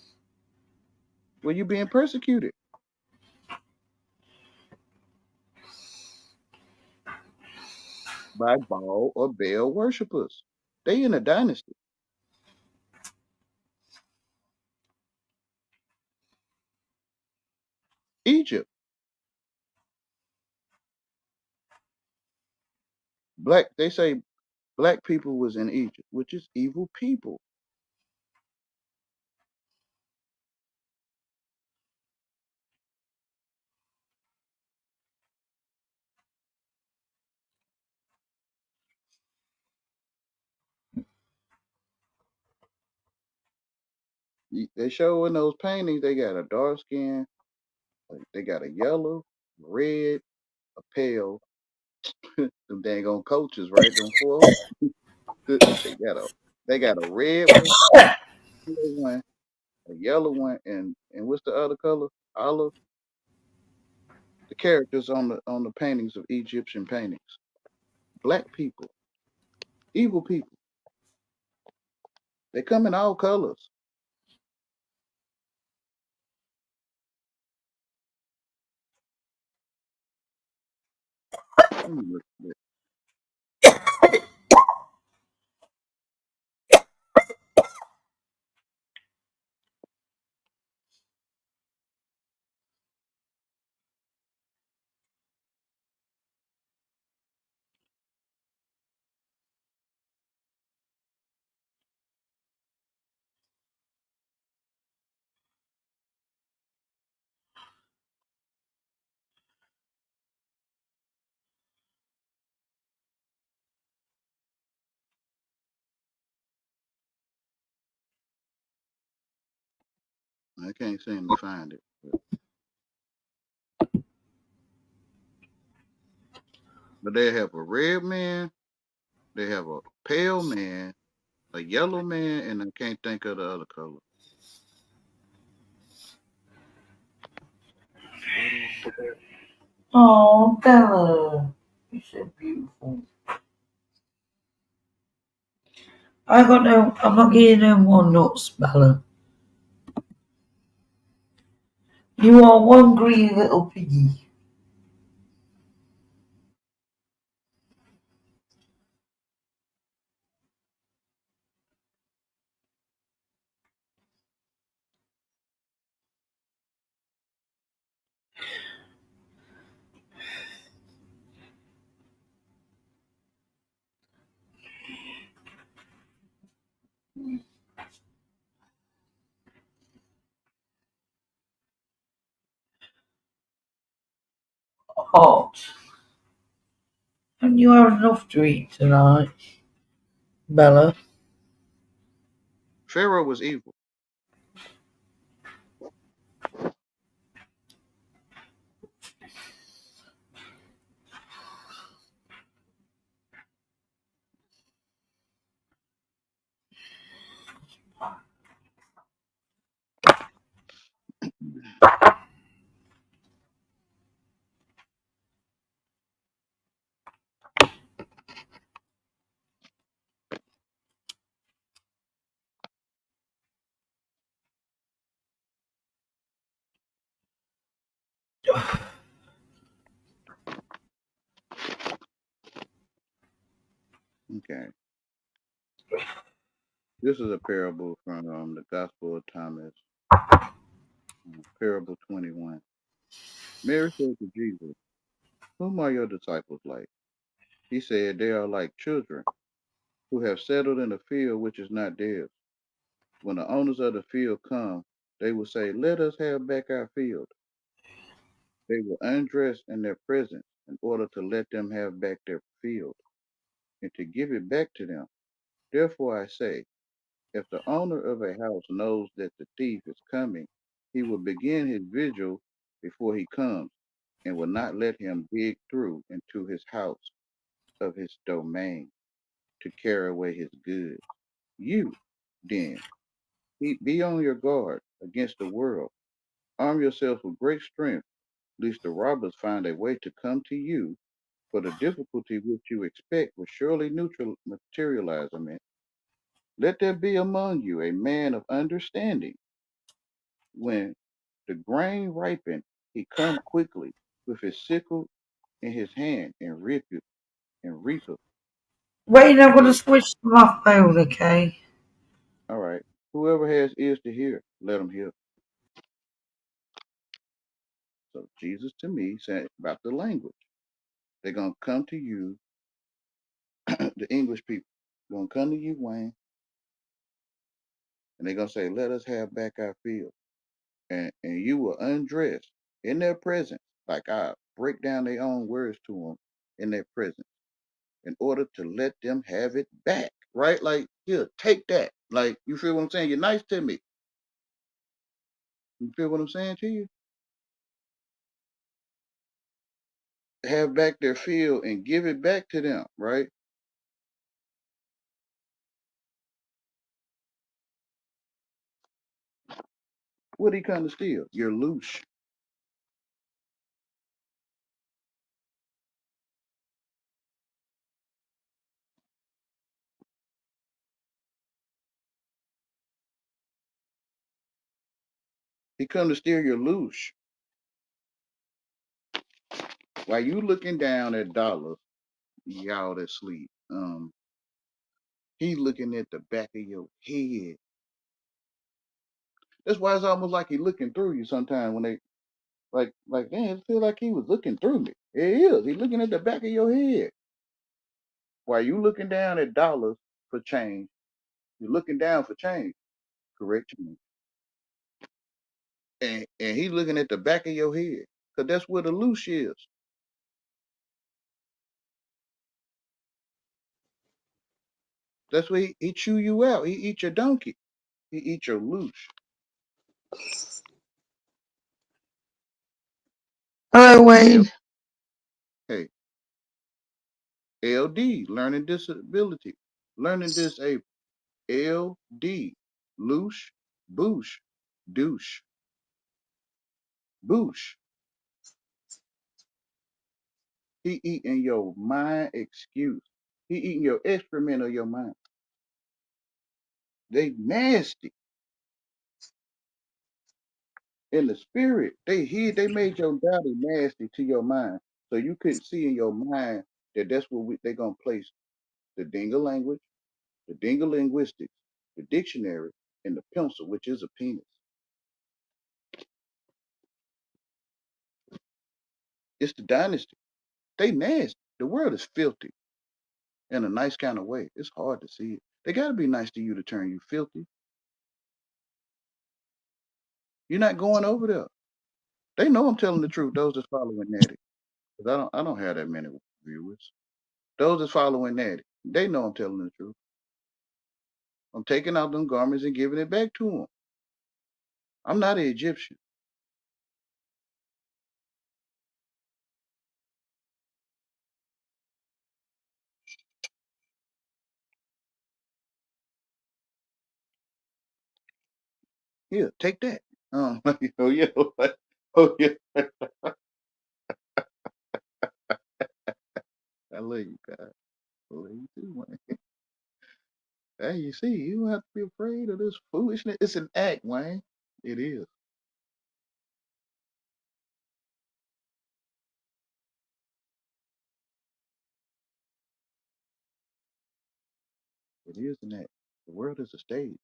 Well, you're being persecuted by Baal or Baal worshippers. They in a dynasty. Egypt. They say black people was in Egypt, which is evil people. They show in those paintings they got a dark skin, like they got a yellow, red, a pale. Them dang on coaches, right? Them four. They got a red one, blue one, a yellow one, and what's the other color? Olive. The characters on the paintings of Egyptian paintings. Black people, evil people. They come in all colors. Let me look at I can't seem to find it. But they have a red man, they have a pale man, a yellow man, and I can't think of the other color. What is Oh, Bella. You're so beautiful. I'm not getting no more nuts, Bella. You are one green little piggy. Hot. And you have enough to eat tonight, Bella. Pharaoh was evil. Okay. This is a parable from the Gospel of Thomas, parable 21. Mary said to Jesus, "Whom are your disciples like?" He said, "They are like children who have settled in a field which is not theirs. When the owners of the field come, they will say, 'Let us have back our field.' They will undress in their presence in order to let them have back their field and to give it back to them. Therefore I say, if the owner of a house knows that the thief is coming, he will begin his vigil before he comes and will not let him dig through into his house of his domain to carry away his goods. You, then, be on your guard against the world. Arm yourselves with great strength, lest the robbers find a way to come to you, for the difficulty which you expect will surely materialize. Let there be among you a man of understanding. When the grain ripened, he come quickly with his sickle in his hand and reapeth. Wait, I'm going to Who, switch to my phone, okay? all right. Whoever has ears to hear, let him hear. So Jesus to me said about the language. They're gonna come to you, the English people, gonna come to you, Wayne, and they're gonna say, "Let us have back our field," and you will undress in their presence, like I break down their own words to them in their presence, in order to let them have it back. Right? Like, here, take that. Like, you feel what I'm saying? You're nice to me. You feel what I'm saying to you? Have back their field and give it back to them, right? What he come to steal? Your loose. He come to steal your loose. While you looking down at dollars, y'all that sleep, he looking at the back of your head. That's why it's almost like he looking through you sometimes when they man, it feel like he was looking through me. It is. He looking at the back of your head. While you looking down at dollars for change, you're looking down for change, correct change. And he looking at the back of your head. Cause that's where the loose is. That's where he chew you out. He eat your donkey. He eat your loose. Hello, L, Wayne. hey, LD, learning disability. Learning disabled. LD, loose, boosh, douche, boosh. He eating your mind excuse. He eating your excrement of your mind. They nasty in the spirit. They made your body nasty to your mind, so you couldn't see in your mind that that's where they gonna place the Dinga language, the Dinga linguistics, the dictionary, and the pencil, which is a penis. It's the dynasty. They nasty. The world is filthy in a nice kind of way. It's hard to see it. They gotta be nice to you to turn you filthy. You're not going over there. They know I'm telling the truth. Those that's following Natty, because I don't have that many viewers. Those that's following Natty, they know I'm telling the truth. I'm taking out them garments and giving it back to them. I'm not an Egyptian. Here, take that. Oh yeah, oh yeah. I love you guys. I love you too, man. Hey, you see, you don't have to be afraid of this foolishness. It's an act, Wayne. It is. It isn't that. The world is a stage.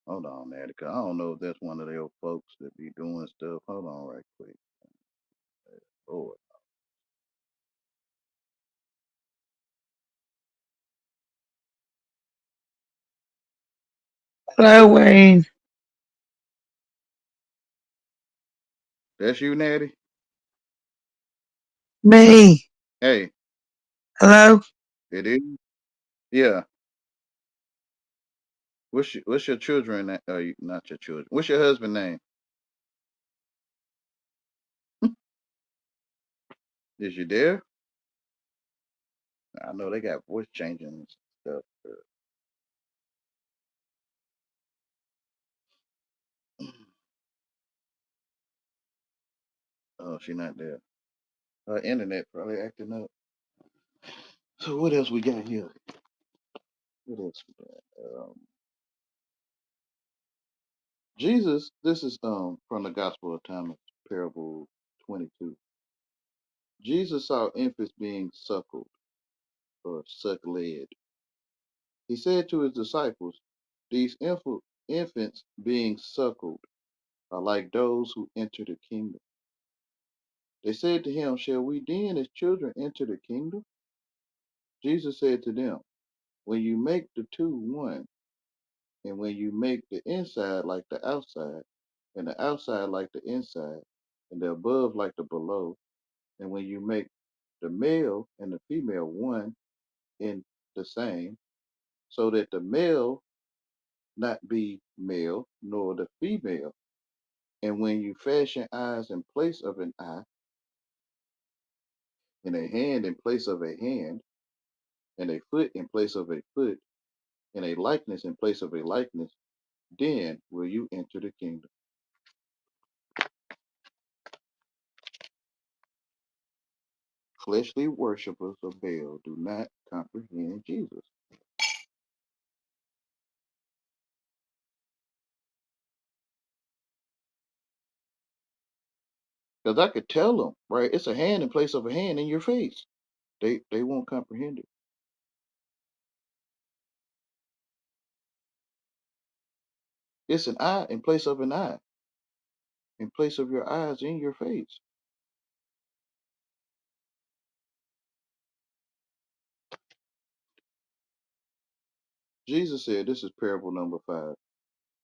Hold on, Attica. I don't know if that's one of their folks that be doing stuff. Hold on right quick. Lord. Hello, Wayne. That's you, Natty? Me. Hey, Hello? it is? Yeah. What's your children? Not your children. What's your husband name? Is you there? I know they got voice changing and stuff. Oh, she not there. Her internet probably acting up. So what else we got here? What else we got? Jesus, this is from the Gospel of Thomas, parable 22. Jesus saw infants being suckled or suckled. He said to his disciples, "These infants being suckled are like those who enter the kingdom." They said to him, "Shall we then as children enter the kingdom?" Jesus said to them, "When you make the two one, and when you make the inside like the outside, and the outside like the inside, and the above like the below, and when you make the male and the female one in the same, so that the male not be male, nor the female, and when you fashion eyes in place of an eye, and a hand in place of a hand, and a foot in place of a foot, and a likeness in place of a likeness, then will you enter the kingdom." Fleshly worshippers of Baal do not comprehend Jesus. Because I could tell them, right? It's a hand in place of a hand in your face. They won't comprehend it. It's an eye in place of an eye, in place of your eyes in your face. Jesus said, this is parable number 5.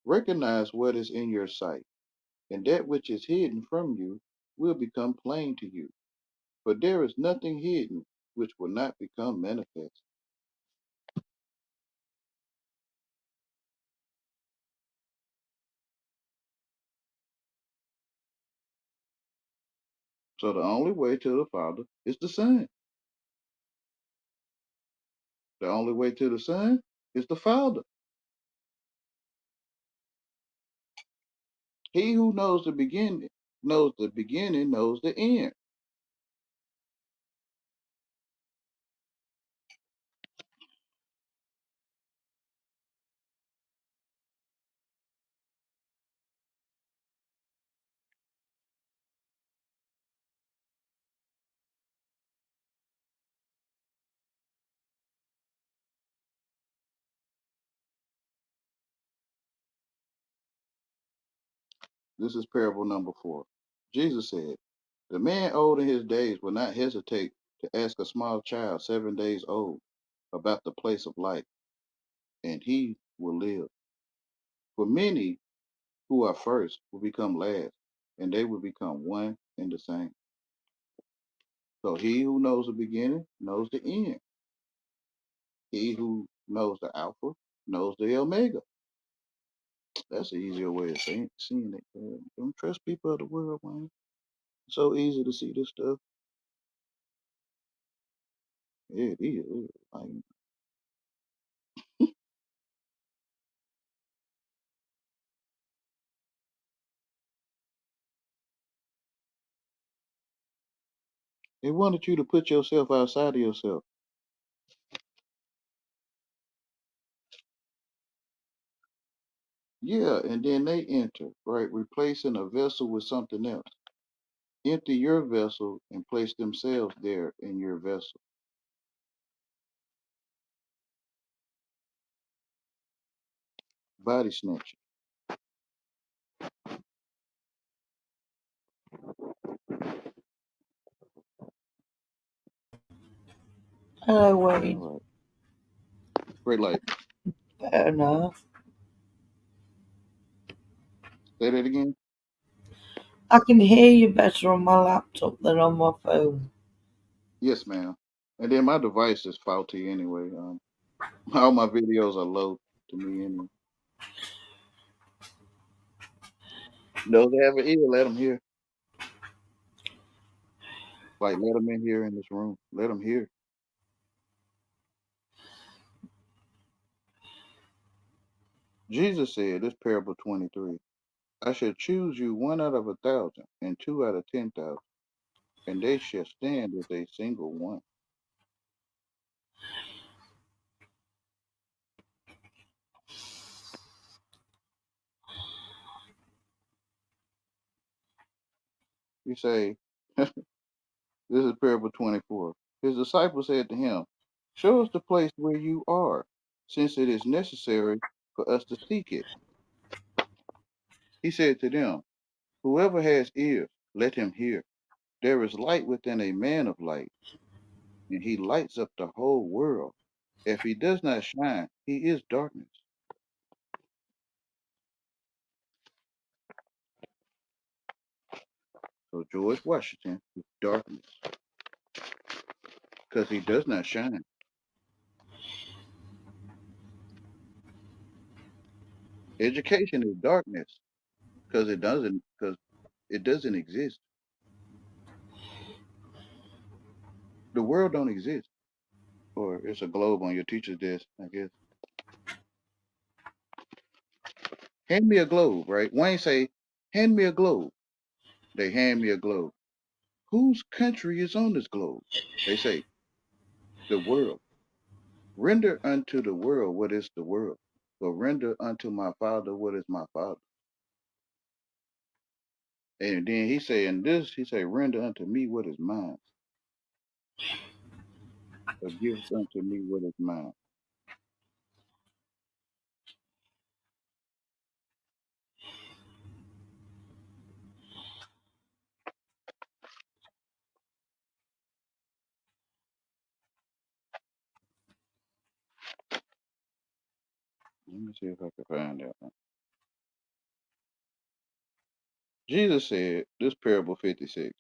Recognize what is in your sight, and that which is hidden from you will become plain to you. For there is nothing hidden which will not become manifest. So the only way to the Father is the Son. The only way to the Son is the Father. He who knows the beginning, knows the end. This is parable number 4. Jesus said, "The man old in his days will not hesitate to ask a small child 7 days old about the place of life, and he will live. For many who are first will become last, and they will become one and the same." So he who knows the beginning knows the end. He who knows the Alpha knows the Omega. That's an easier way of seeing it. Don't trust people of the world, man. It's so easy to see this stuff. Yeah, it is. Like, they wanted you to put yourself outside of yourself. Yeah, and then they enter, right? Replacing a vessel with something else. Empty your vessel and place themselves there in your vessel. Body snatching. Hello, All Wayne. right. Great light. Better enough. Say that again. I can hear you better on my laptop than on my phone. Yes, ma'am. And then my device is faulty anyway. All my videos are low to me anyway. Those that have an ear, let them hear. Like, let them in here in this room. Let them hear. Jesus said, this parable 23, I shall choose you one out of 1,000 and two out of 10,000, and they shall stand as a single one. You say, this is parable 24. His disciples said to him, show us the place where you are, since it is necessary for us to seek it. He said to them, whoever has ears, let him hear. There is light within a man of light, and he lights up the whole world. If he does not shine, he is darkness. So George Washington is darkness because he does not shine. Education is darkness because it doesn't exist. The world don't exist. Or it's a globe on your teacher's desk, I guess. Hand me a globe, right? Wayne say, hand me a globe. They hand me a globe. Whose country is on this globe? They say, the world. Render unto the world what is the world. But render unto my father what is my father. And then he say, in this, he say, render unto me what is mine. Or give unto me what is mine. Let me see if I can find that one. Jesus said, this parable 56.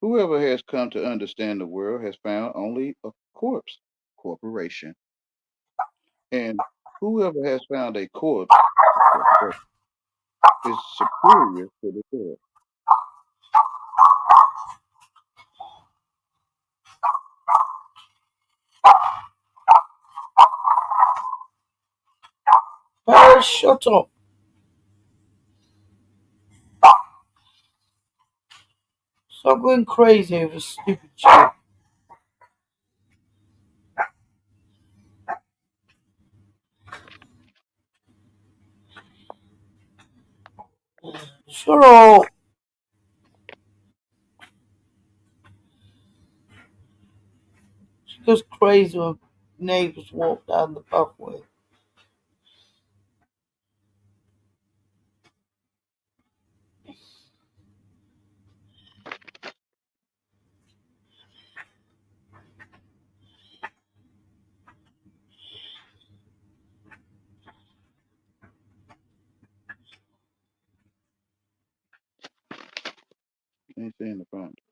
Whoever has come to understand the world has found only a corpse, corporation. And whoever has found a corpse is superior to the corpse. Oh, shut up. Stop going crazy over stupid shit. Shut up. She goes crazy when neighbors walk down the pathway. Ain't saying to find it.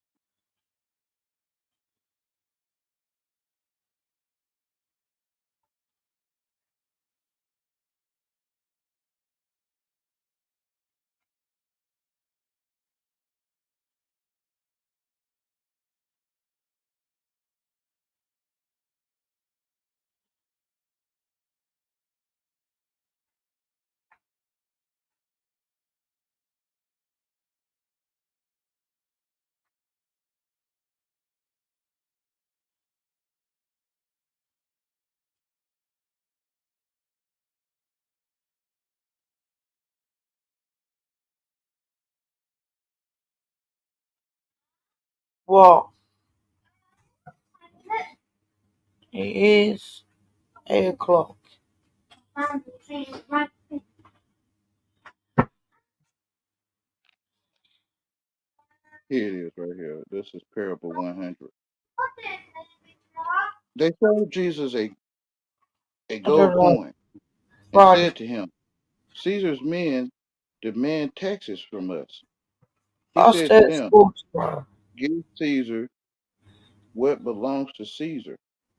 What? It is 8 o'clock. Here it is right here. This is parable 100. They showed Jesus a I don't gold know. coin and Right. said to him, Caesar's men demand taxes from us. He I'll said stay to at them, school tomorrow. give Caesar what belongs to Caesar.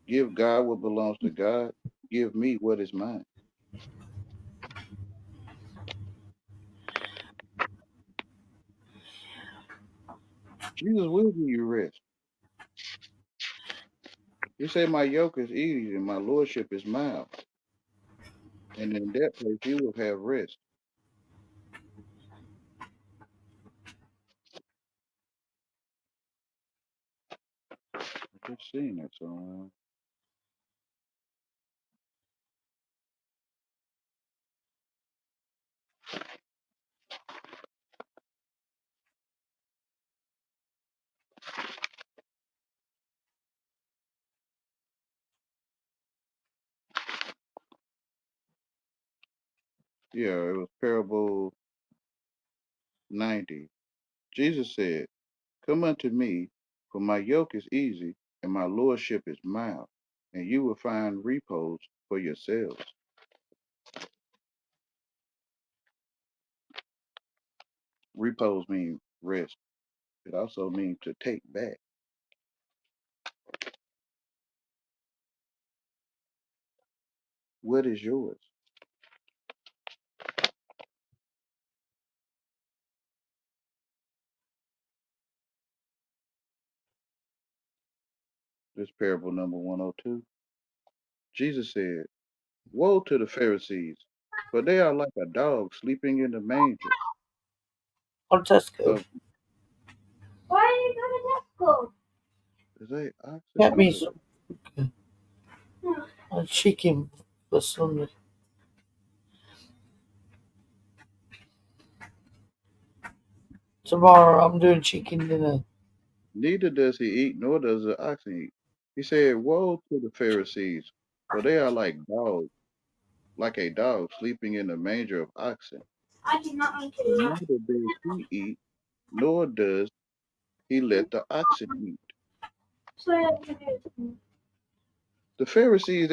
Give God what belongs to God. Give me what is mine. Jesus will give you rest. He said, my yoke is easy and my lordship is mild. And in that place you will have rest. I just seen that somewhere. Yeah, it was parable 90. Jesus said, come unto me, for my yoke is easy and my lordship is mild, and you will find repose for yourselves. Repose means rest. It also means to take back. What is yours? This parable number 102. Jesus said, woe to the Pharisees, for they are like a dog sleeping in the manger On Tesco. of Why are you going to Tesco? Is they oxen Get or me is some chicken for Sunday. Tomorrow I'm doing chicken dinner. neither does he eat nor does the oxen eat. He said, woe to the Pharisees, for they are like dogs, like a dog sleeping in the manger of oxen. I did not mean to do that. Neither does he eat, nor does he let the oxen eat. So I have to do The Pharisees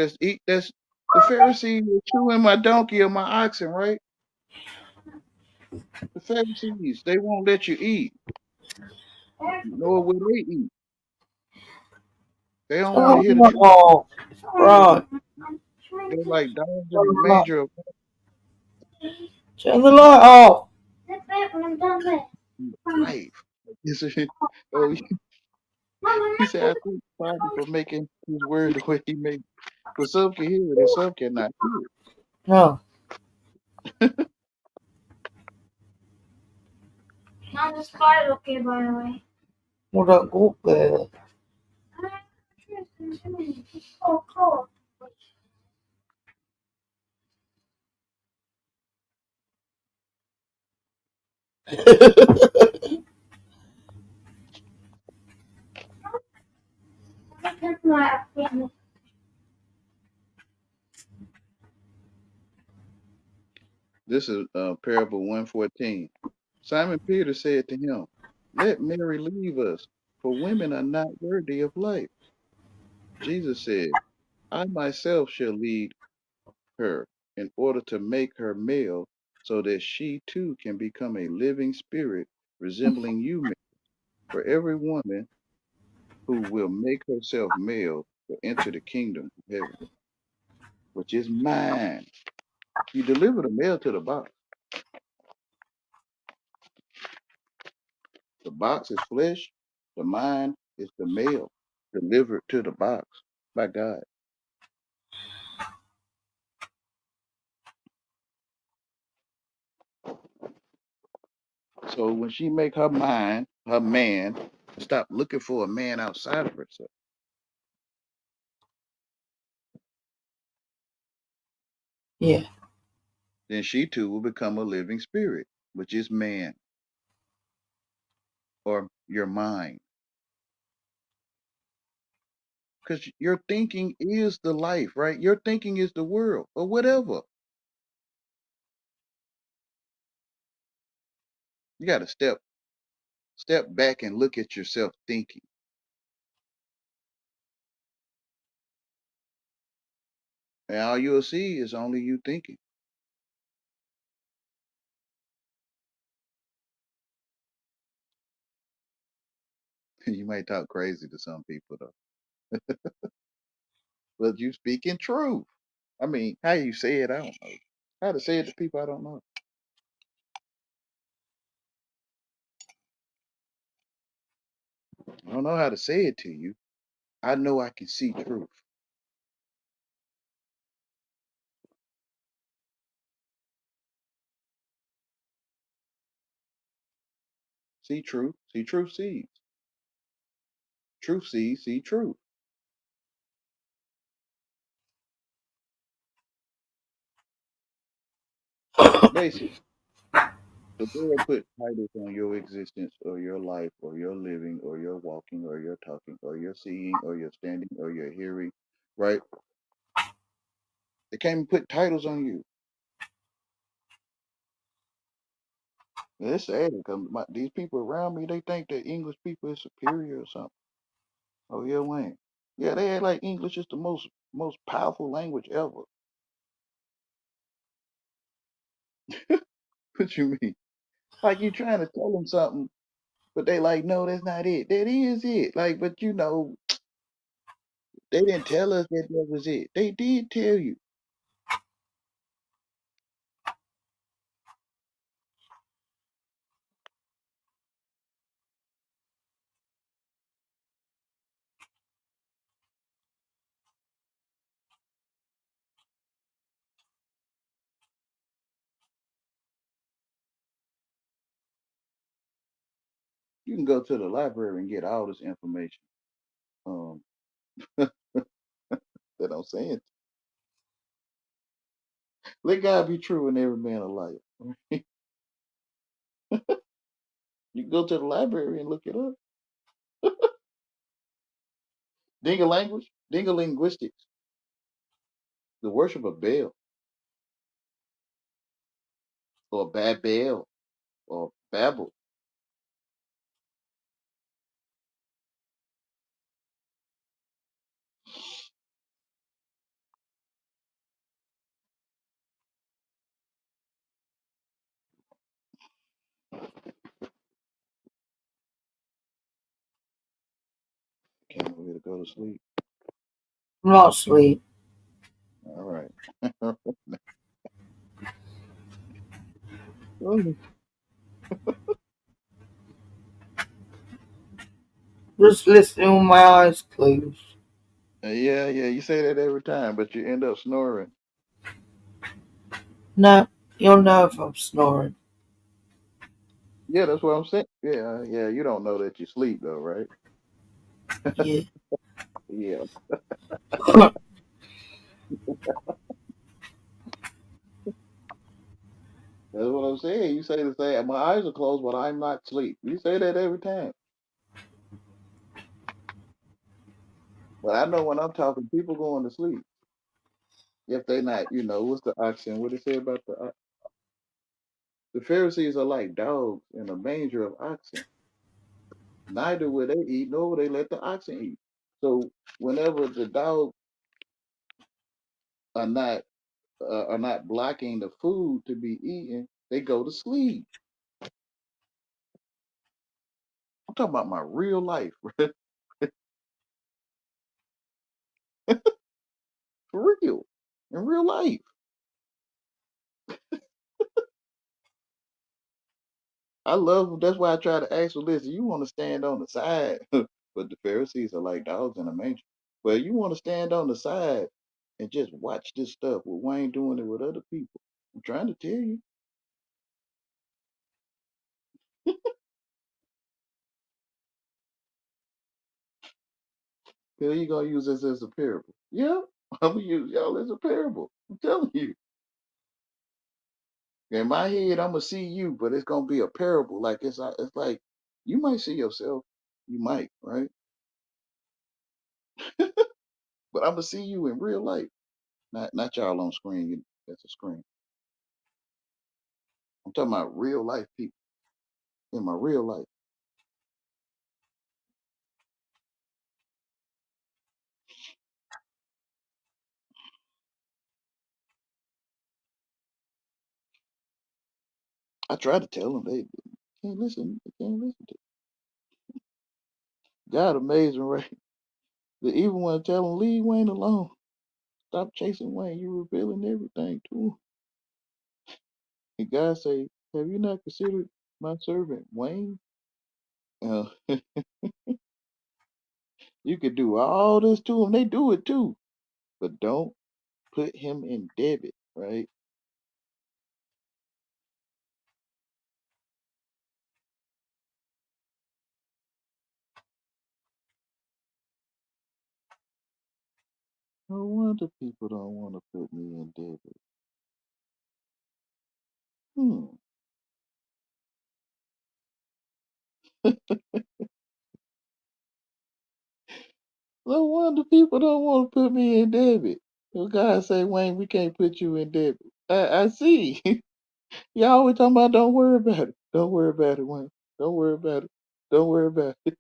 that's the Pharisees are chewing my donkey or my oxen, right? The Pharisees, they won't let you eat, nor will they eat. They don't want to hear the truth. Oh, right. They're like dogs in Turn the the light manger of turn the light off. That's it when I'm done with. life. He said, oh, Mama, he said, I think Father for making his word the way he made. For some can hear it and some cannot hear it. No, Mom, the sky is okay, by the way. we don't go up there. It's so cold. That's my opinion. This is parable 114. Simon Peter said to him, let Mary leave us, for women are not worthy of life. Jesus said, I myself shall lead her in order to make her male, so that she too can become a living spirit resembling you. For every woman who will make herself male will enter the kingdom of heaven, which is mine. You deliver the male to the box. The box is flesh. The mind is the male delivered to the box by God. So when she make her mind, her man, stop looking for a man outside of herself, Yeah, then she too will become a living spirit, which is man or your mind. because your thinking is the life, right? Your thinking is the world, or whatever. You got to step back and look at yourself thinking, and all you'll see is only you thinking. You might talk crazy to some people though, but you speaking truth. I mean, how you say it, I don't know. How to say it to people, I don't know. I don't know how to say it to you. I know I can see truth. See truth. See truth sees. Truth sees. See truth. Basically, the Lord put titles on your existence or your life or your living or your walking or your talking or your seeing or your standing or your hearing, right? They came and put titles on you. And it's sad because these people around me, they think that English people is superior or something. Oh yeah, Wayne. Yeah, they act like English is the most powerful language ever. What you mean? Like you trying to tell them something, but they like, no, that's not it. That is it. Like, but they didn't tell us that was it. They did tell you. You can go to the library and get all this information. Um, that I'm saying. Let God be true and every man a liar. You can go to the library and look it up. Dinga language, Dinga linguistics, the worship of Baal or Babel or Babel. Can't wait to go to sleep. Not sleep. All right. Oh, Just listening with my eyes closed. yeah, yeah. You say that every time, but you end up snoring. No, you'll know if I'm snoring. Yeah, that's what I'm saying. Yeah, yeah. You don't know that you sleep though, right? Yeah. Yeah, that's what I'm saying. You say the same. My eyes are closed, but I'm not asleep. You say that every time. But I know when I'm talking, people going to sleep if they not. What's the oxen? What it say about the Pharisees are like dogs in a manger of oxen. Neither will they eat, nor will they let the oxen eat. So whenever the dogs are not blocking the food to be eaten, they go to sleep. I'm talking about my real life, for real, in real life. I love. That's why I try to ask you, listen, you want to stand on the side, but the Pharisees are like dogs in a manger. Well, you want to stand on the side and just watch this stuff with Wayne doing it with other people. I'm trying to tell you. Here you gonna use this as a parable. Yeah, I'm gonna use y'all as a parable. I'm telling you. In my head, I'm gonna see you, but it's gonna be a parable. Like it's like you might see yourself. You might, right? But I'm gonna see you in real life. Not y'all on screen. That's a screen. I'm talking about real life people in my real life. I try to tell them they can't listen. They can't listen to. God amazing, right? They even want to tell them leave Wayne alone. Stop chasing Wayne. You're revealing everything to him. And God say, have you not considered my servant Wayne? Uh, you could do all this to him. They do it too, but don't put him in debit, right? No wonder people don't want to put me in debit. Hmm. No wonder people don't want to put me in debit. So God say, Wayne, we can't put you in debit. I see. Y'all always talking about don't worry about it. Don't worry about it, Wayne. Don't worry about it. Don't worry about it.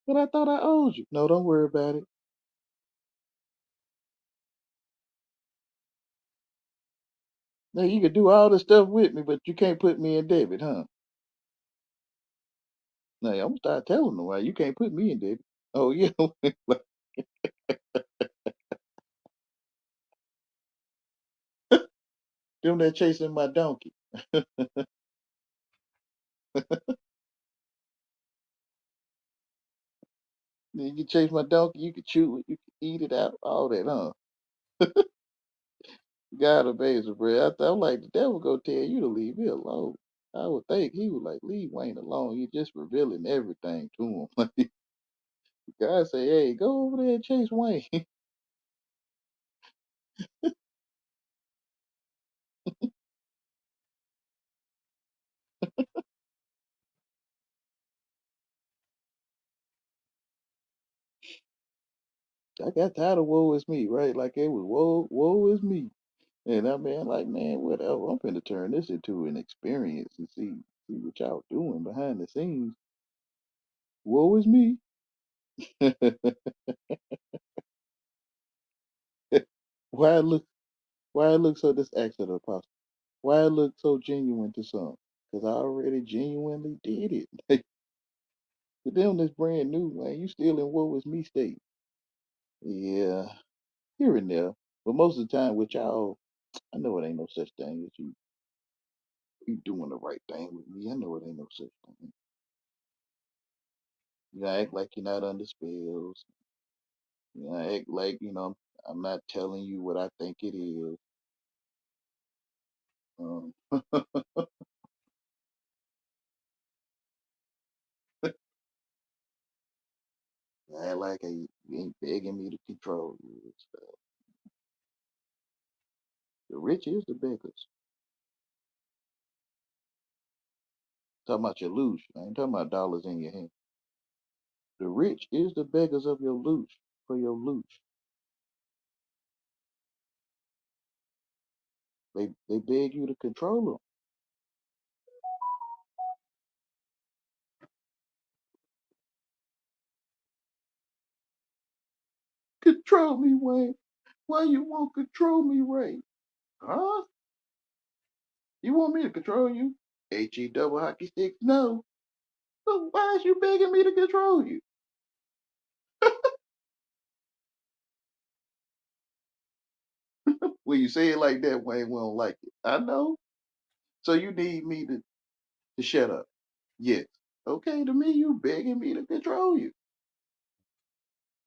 But I thought I owed you. No, don't worry about it. Now you can do all this stuff with me, but you can't put me in debit, huh? Now I'm gonna start telling them why you can't put me in debit. Oh yeah, them that chasing my donkey. You can chase my donkey, you can chew it, you can eat it out, all that, huh? God amazing, bro. I'm like, the devil go tell you to leave me alone. I would think he would like, leave Wayne alone. You're just revealing everything to him. God say, hey, go over there and chase Wayne. I got tired of woe is me, right? Like it was woe is me. And I mean, like, man, whatever. I'm finna turn this into an experience and see what y'all doing behind the scenes. Woe is me. why it look why it look so this acts of the apostle? Why it look so genuine to some? Because I already genuinely did it. To them that's brand new, man, you still in woe is me state. Yeah, here and there. But most of the time with y'all, I know it ain't no such thing as you doing the right thing with me. I know it ain't no such thing. You act like you're not under spells. Act like, I'm not telling you what I think it is. Um, act like you ain't begging me to control you. The rich is the beggars. Talking about your loot. I ain't talking about dollars in your hand. The rich is the beggars of your loot for your loot. They beg you to control them. Control me, Wayne. Why you won't control me, Ray? Huh? You want me to control you? He double hockey sticks? No. So why is you begging me to control you? When you say it like that, Wayne, we don't like it. I know. So you need me to shut up. Yes. Okay, to me, you begging me to control you.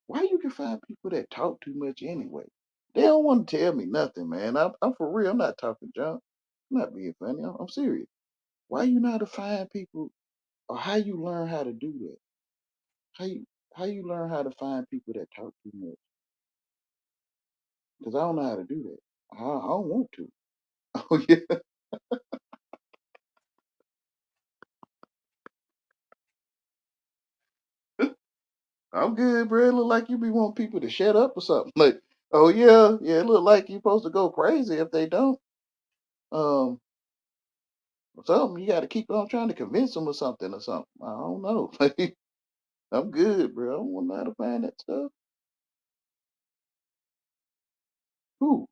Why you can find people that talk too much anyway? They don't want to tell me nothing, man. I'm for real. I'm not talking junk. I'm not being funny. I'm serious. Why you know how to find people, or how you learn how to do that? How you how you learn how to find people that talk too much? Because I don't know how to do that. I don't want to. Oh yeah. I'm good, bro. It look like you be wanting people to shut up or something. Like, oh yeah, yeah, it look like you supposed to go crazy if they don't. Um, something you got to keep on trying to convince them or something or something. I don't know. Like, I'm good, bro. I don't want to know how to find that stuff. Who?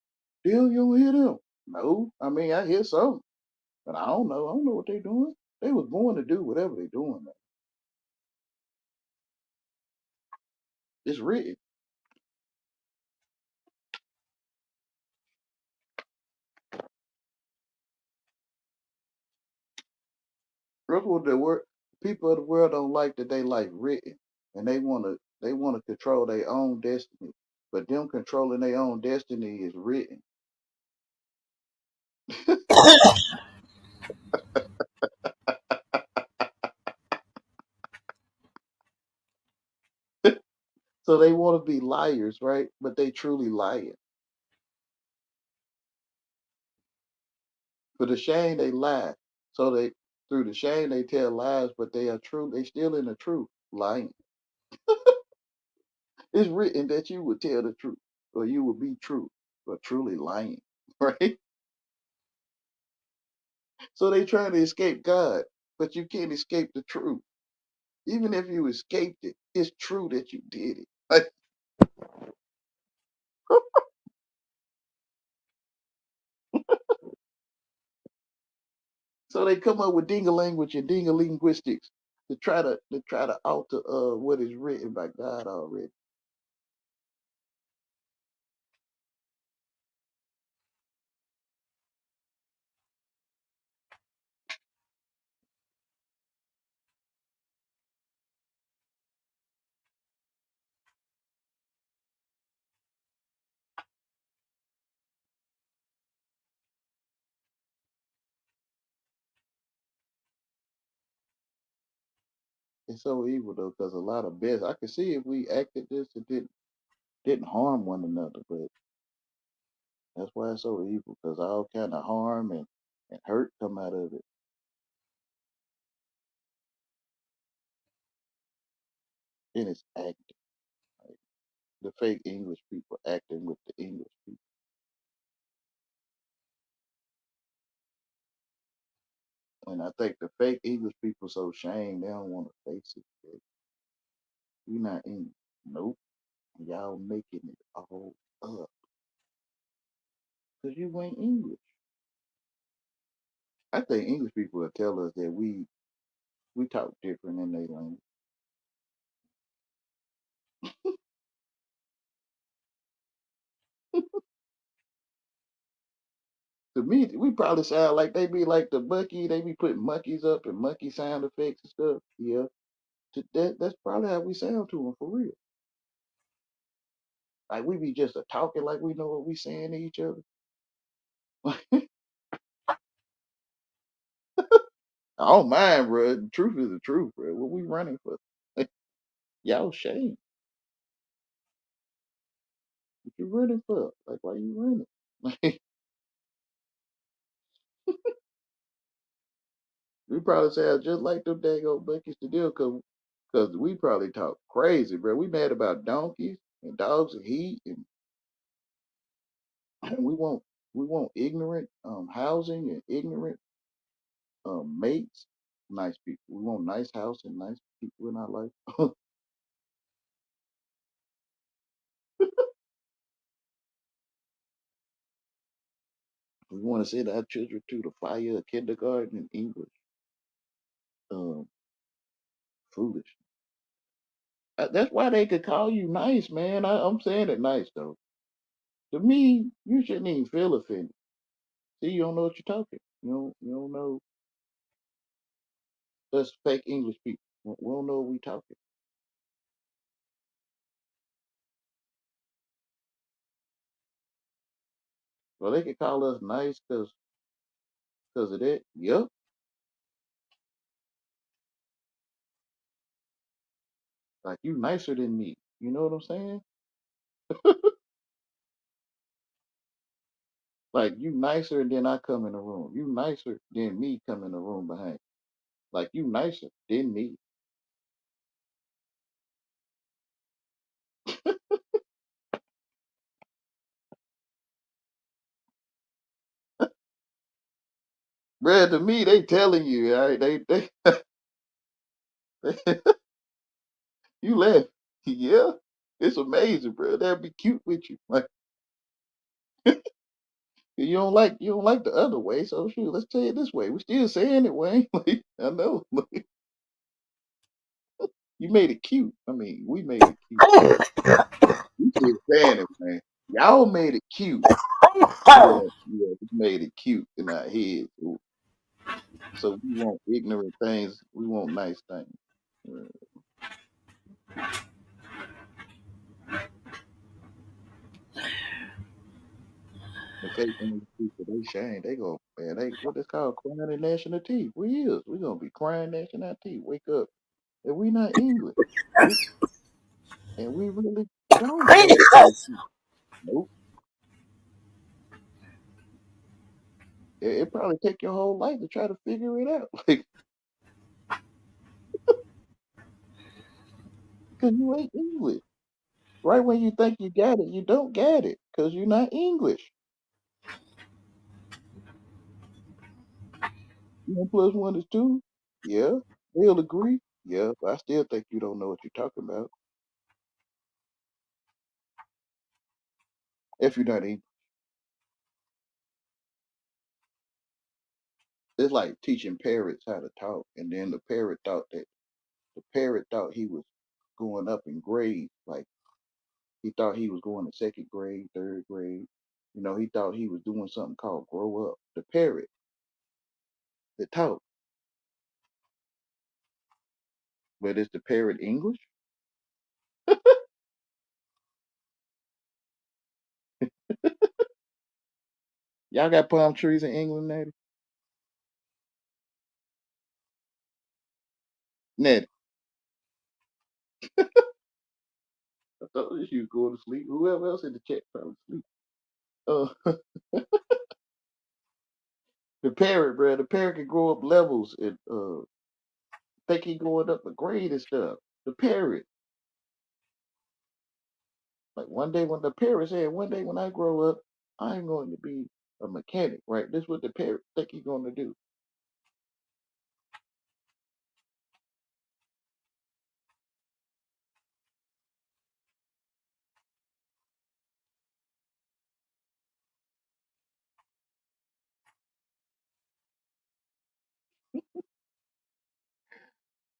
Still, you don't hear them? No, I mean I hear something, but I don't know. I don't know what they doing. They was born to do whatever they doing. Man. It's written. That's what the word people of the world don't like that they like written, and they wanna control their own destiny. But them controlling their own destiny is written. So they want to be liars, right? But they truly lying. For the shame they lie. So they through the shame they tell lies, but they are true. They still in the truth, lying. It's written that you would tell the truth, or you will be true, but truly lying, right? So they trying to escape God, but you can't escape the truth. Even if you escaped it, it's true that you did it. Like, so they come up with Dinga language and Dinga linguistics to try to alter what is written by God already. It's so evil though, because a lot of best I can see if we acted this and didn't harm one another, but that's why it's so evil, because all kind of harm and hurt come out of it. And it's acting. Like, the fake English people acting with the English people. And I think the fake English people so ashamed they don't want to face it. That we not English. Nope. Y'all making it all up. Because you ain't English. I think English people will tell us that we talk different in their language. To me, we probably sound like they be like the monkey. They be putting monkeys up and monkey sound effects and stuff. Yeah, that's probably how we sound to them for real. Like we be just a talking like we know what we saying to each other. I don't mind, bro. The truth is the truth, bro. What we running for? Y'all shame. What you running for? Like, why you running? Like, we probably sound just like them dang old monkeys to deal, cause we probably talk crazy, bro. We mad about donkeys and dogs and heat, and we want we want ignorant housing and ignorant mates, nice people. We want nice house and nice people in our life. We want to send our children to the fire of kindergarten in English. Um, Foolish. That's why they could call you nice, man. I'm saying it nice though. To me, you shouldn't even feel offended. See, you don't know what you're talking. You don't know. That's fake English people. We don't know what we talking. Well, they could call us nice because of that. Yep. Like you nicer than me. You know what I'm saying? Like you nicer and then I come in the room. You nicer than me come in the room behind. Like you nicer than me. Bruh, to me, they telling you, all right? They you laugh. Yeah, it's amazing, bro. That'd be cute with you. Like you don't like the other way, so shoot, let's say it this way. We still saying it, Wayne. Like, I know. Like, you made it cute. I mean, we made it cute. We still saying it, man. Y'all made it cute. Yeah, yeah, we made it cute in our heads. So we want ignorant things. We want nice things. Uh, The fake English people, they shame. They go, man. They what they call crying and gnashing of teeth. We is. We gonna be crying, gnashing our teeth. Wake up. And we not English. We and we really don't know the truth. Nope. It probably take your whole life to try to figure it out. Like, because you ain't English. Right when you think you got it, you don't get it because you're not English. 1 + 1 is 2. Yeah. They'll agree. Yeah. But I still think you don't know what you're talking about if you're not English. It's like teaching parrots how to talk, and then the parrot thought he was going up in grades. Like he thought he was going to second grade, third grade. He thought he was doing something called grow up. The parrot that talk, but it's the parrot English. Y'all got palm trees in England, Natty? Natty, I thought this you was going to sleep. Whoever else in the chat probably sleep. Uh, the parrot, bro, the parrot can grow up levels and think he going up a grade and stuff. The parrot. Like one day when the parrot said, one day when I grow up, I'm going to be a mechanic, right? This is what the parrot think he's going to do.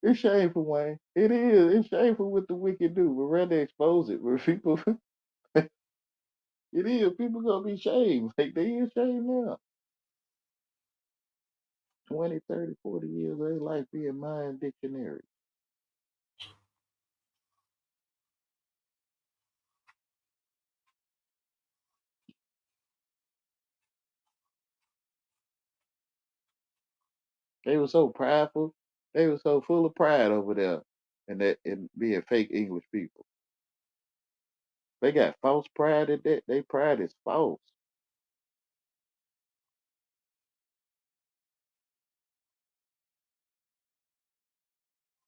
It's shameful, Wayne. It is. It's shameful what the wicked do. We'd rather expose it. Where people, it is. People gonna be shamed. Like they is shamed now. 20, 30, 40 years of their life being mind dictionary. They were so prideful. They were so full of pride over there, and that and being fake English people. They got false pride in that. They pride is false.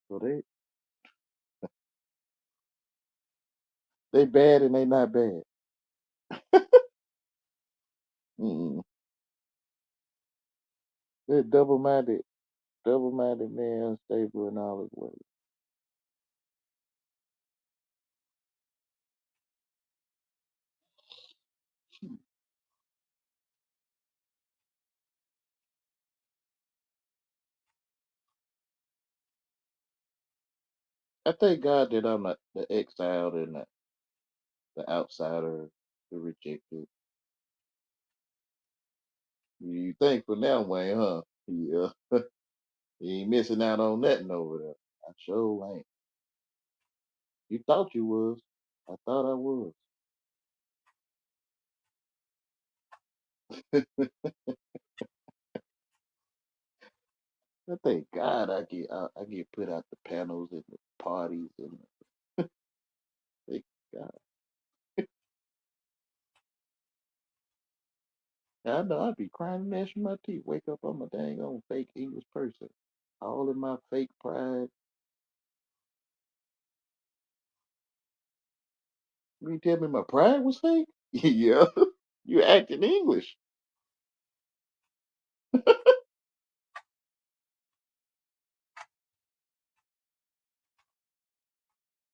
So they bad and they not bad. Mm-mm. They're double-minded man, unstable in all his ways. I thank God that I'm not the exiled and the outsider, the rejected. You thankful now, Wayne, huh? Yeah. You ain't missing out on nothing over there. I sure ain't. You thought you was. I thought I was. I thank God I get put out the panels and the parties and thank God. I know I'd be crying and gnashing my teeth. Wake up, I'm a dang on fake English person. All in my fake pride. You mean tell me my pride was fake? Yeah. You acting English.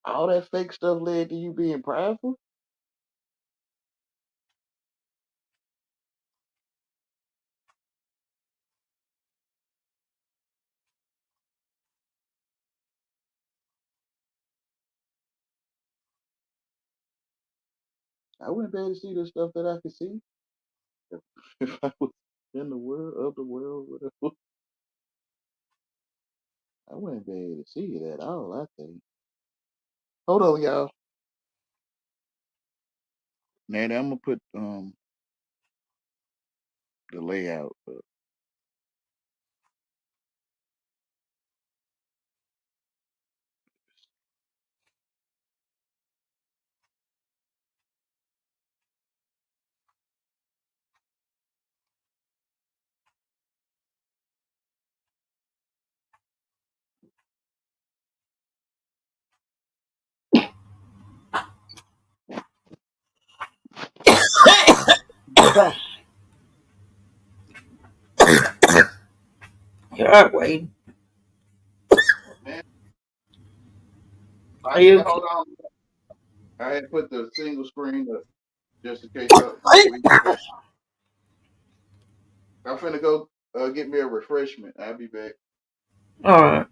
All that fake stuff led to you being prideful? I wouldn't be able to see the stuff that I could see if I was in the world of the world, whatever. I wouldn't be able to see it at all, I think. Hold on, y'all. Now I'm gonna put the layout up. You're right, Wade. Man, Are I you said, okay? hold on. I had put the single screen up just in case y'all we I'm finna go get me a refreshment. I'll be back. Alright.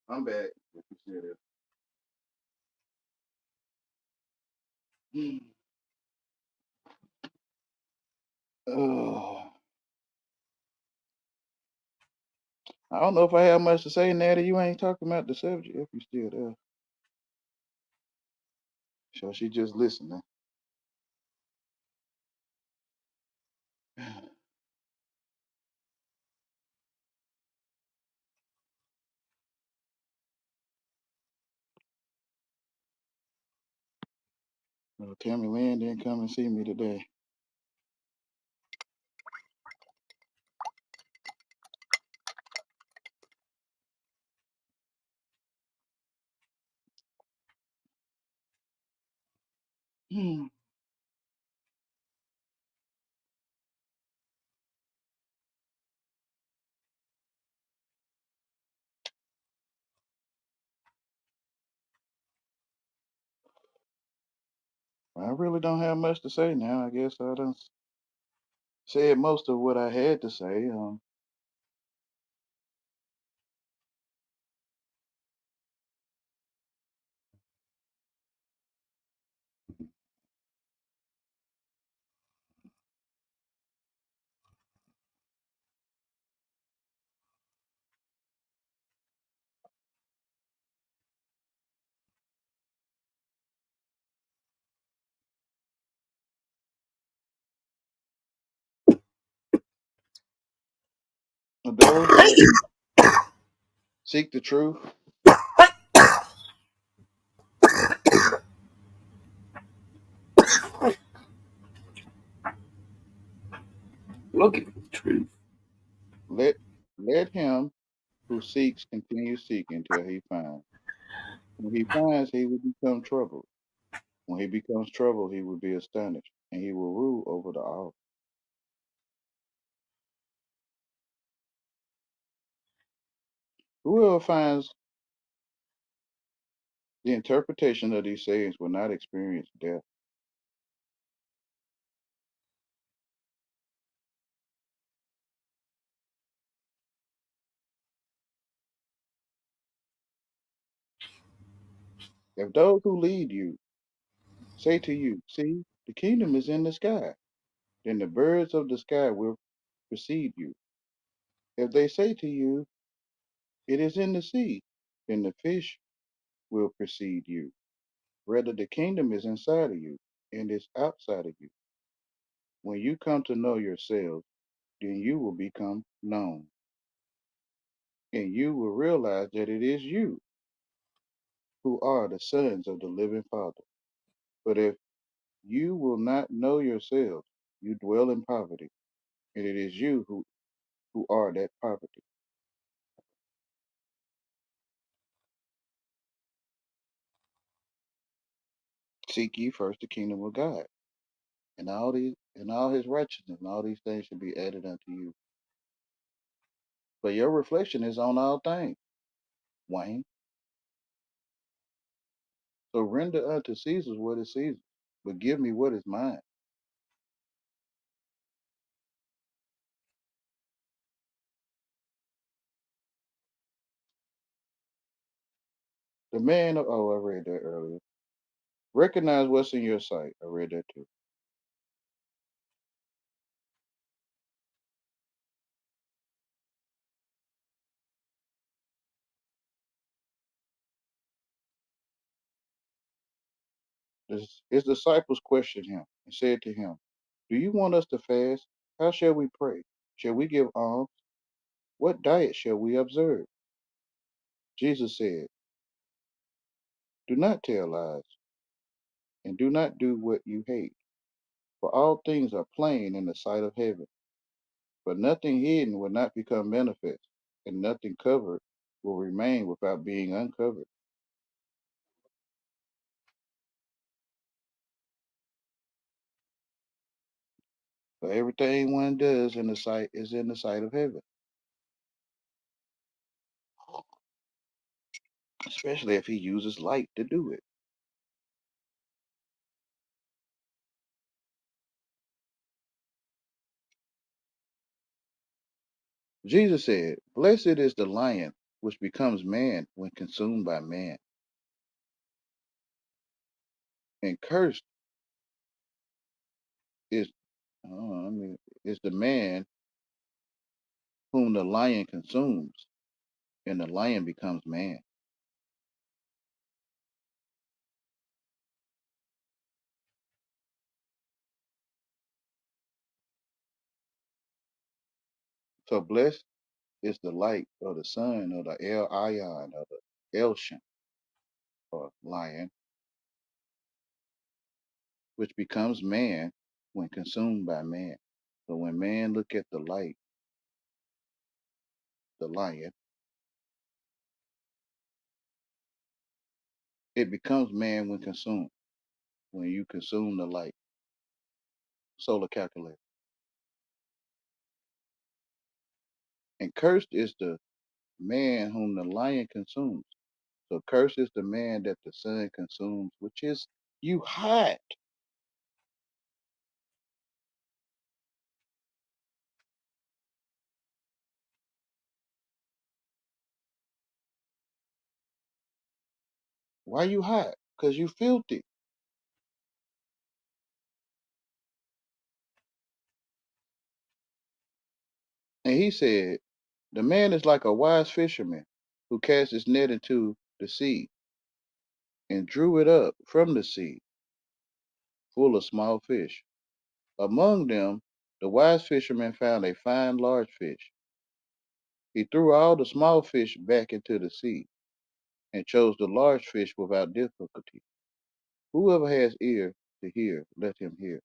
I'm back. If you still there. Oh, I don't know if I have much to say, Natty. You ain't talking about the subject if you still there. So she just listening. Well, Tammy Lynn didn't come and see me today. Hmm. I really don't have much to say now. I guess I done said most of what I had to say. Those that seek the truth, Looking for the truth. let let him who seeks continue seeking till he finds. When he finds, he will become troubled. When he becomes troubled, he will be astonished, and he will rule over the all. Whoever finds the interpretation of these sayings will not experience death. If those who lead you say to you, see, the kingdom is in the sky, then the birds of the sky will precede you. If they say to you, it is in the sea, then the fish will precede you. Rather, the kingdom is inside of you and is outside of you. When you come to know yourselves, then you will become known, and you will realize that it is you who are the sons of the living Father. But if you will not know yourselves, you dwell in poverty, and it is you who are that poverty. Seek ye first the kingdom of God, and all his righteousness, and all these things shall be added unto you. But your reflection is on all things, Wayne. So render unto Caesar what is Caesar, but give me what is mine. The man of, oh, I read that earlier. Recognize what's in your sight. I read that too. His disciples questioned him and said to him, do you want us to fast? How shall we pray? Shall we give alms? What diet shall we observe? Jesus said, do not tell lies, and do not do what you hate, for all things are plain in the sight of heaven. But nothing hidden will not become manifest, and nothing covered will remain without being uncovered. For everything one does in the sight is in the sight of heaven, especially if he uses light to do it. Jesus said, blessed is the lion which becomes man when consumed by man. And cursed is, is the man whom the lion consumes, and the lion becomes man. So blessed is the light or the sun or the El Ion or the Elshan or lion, which becomes man when consumed by man. So when man look at the light, the lion, it becomes man when consumed. When you consume the light, solar calculator. And cursed is the man whom the lion consumes. So cursed is the man that the sun consumes, which is you hot. Why you hot? Because you filthy. And he said, the man is like a wise fisherman who cast his net into the sea and drew it up from the sea, full of small fish. Among them, the wise fisherman found a fine large fish. He threw all the small fish back into the sea and chose the large fish without difficulty. Whoever has ear to hear, let him hear.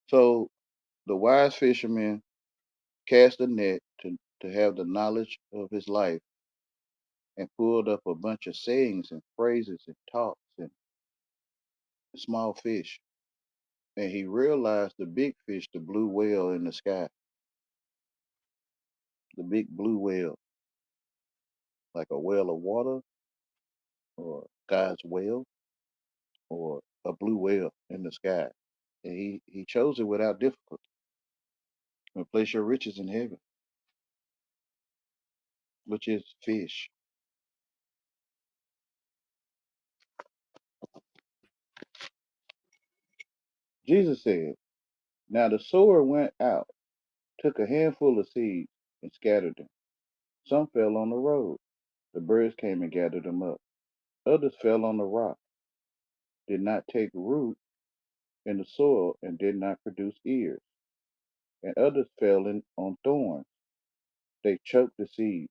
So the wise fisherman cast a net to have the knowledge of his life and pulled up a bunch of sayings and phrases and talks and small fish. And he realized the big fish, the blue whale in the sky, the big blue whale, like a whale of water or God's whale or a blue whale in the sky. And he chose it without difficulty. And place your riches in heaven, which is fish. Jesus said, now the sower went out, took a handful of seeds, and scattered them. Some fell on the road. The birds came and gathered them up. Others fell on the rock, did not take root in the soil, and did not produce ears. And others fell on thorns. They choked the seeds,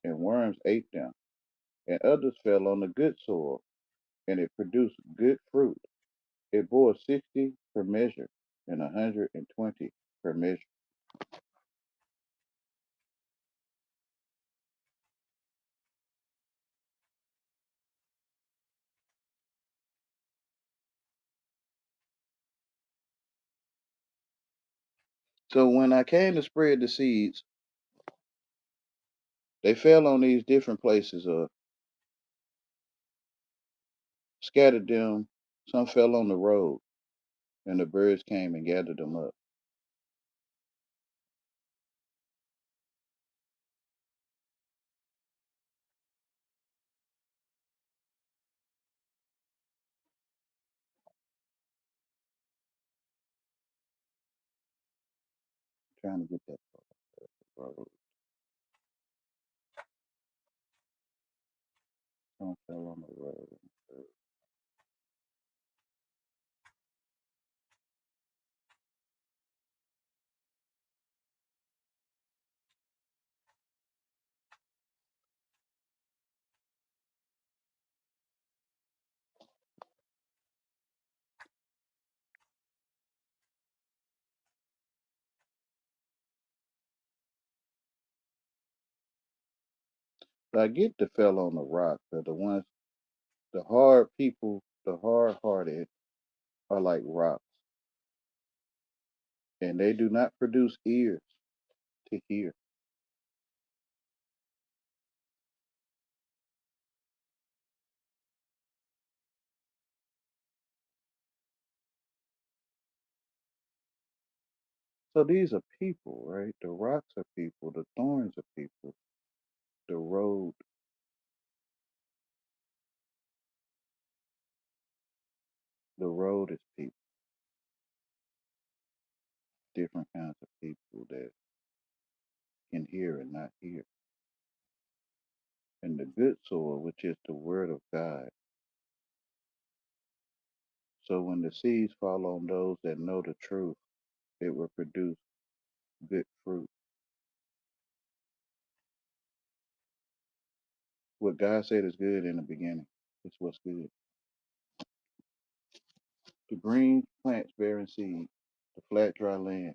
and worms ate them. And others fell on the good soil, and it produced good fruit. It bore 60 per measure, and 120 per measure. So when I came to spread the seeds, they fell on these different places or scattered them. Some fell on the road, and the birds came and gathered them up. Trying to get that road. Some fell on the road. So I get the fell on the rock, but the ones, the hard people, the hard hearted are like rocks, and they do not produce ears to hear. So these are people, right? The rocks are people, the thorns are people, the road is people, different kinds of people that can hear and not hear. And the good soil, which is the word of God. So when the seeds fall on those that know the truth, it will produce good fruit. What God said is good in the beginning. It's what's good. The green plants bearing seed, the flat dry land,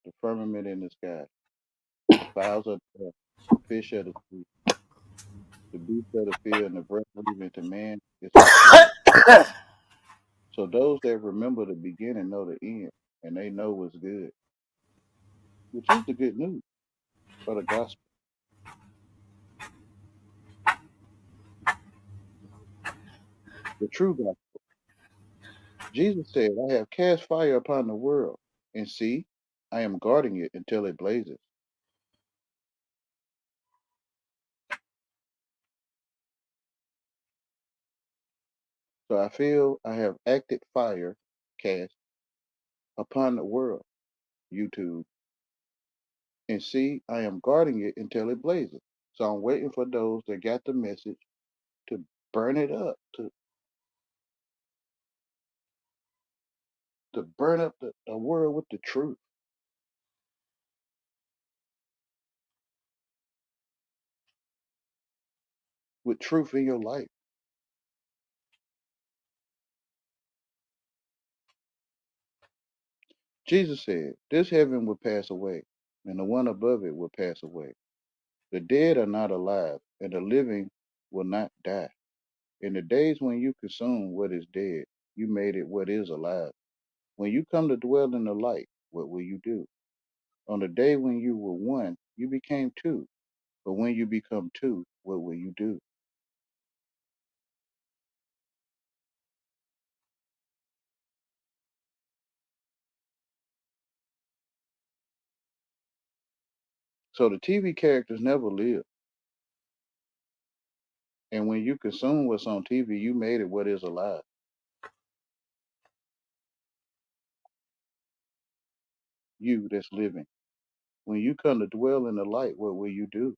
the firmament in the sky, the fowls of the air, the fish of the sea, the beasts of the field, and the breath breathing to man is what's good. So those that remember the beginning know the end, and they know what's good, which is the good news for the gospel, the true gospel. Jesus said, I have cast fire upon the world, and see, I am guarding it until it blazes. So I feel I have acted fire cast upon the world, YouTube, and see, I am guarding it until it blazes. So I'm waiting for those that got the message to burn it up, to burn up the world with the truth, with truth in your life. Jesus said, this heaven will pass away, and the one above it will pass away. The dead are not alive, and the living will not die. In the days when you consume what is dead, you made it what is alive. When you come to dwell in the light, what will you do? On the day when you were one, you became two. But when you become two, what will you do? So the TV characters never live. And when you consume what's on TV, you made it what is alive. You that's living. When you come to dwell in the light, what will you do?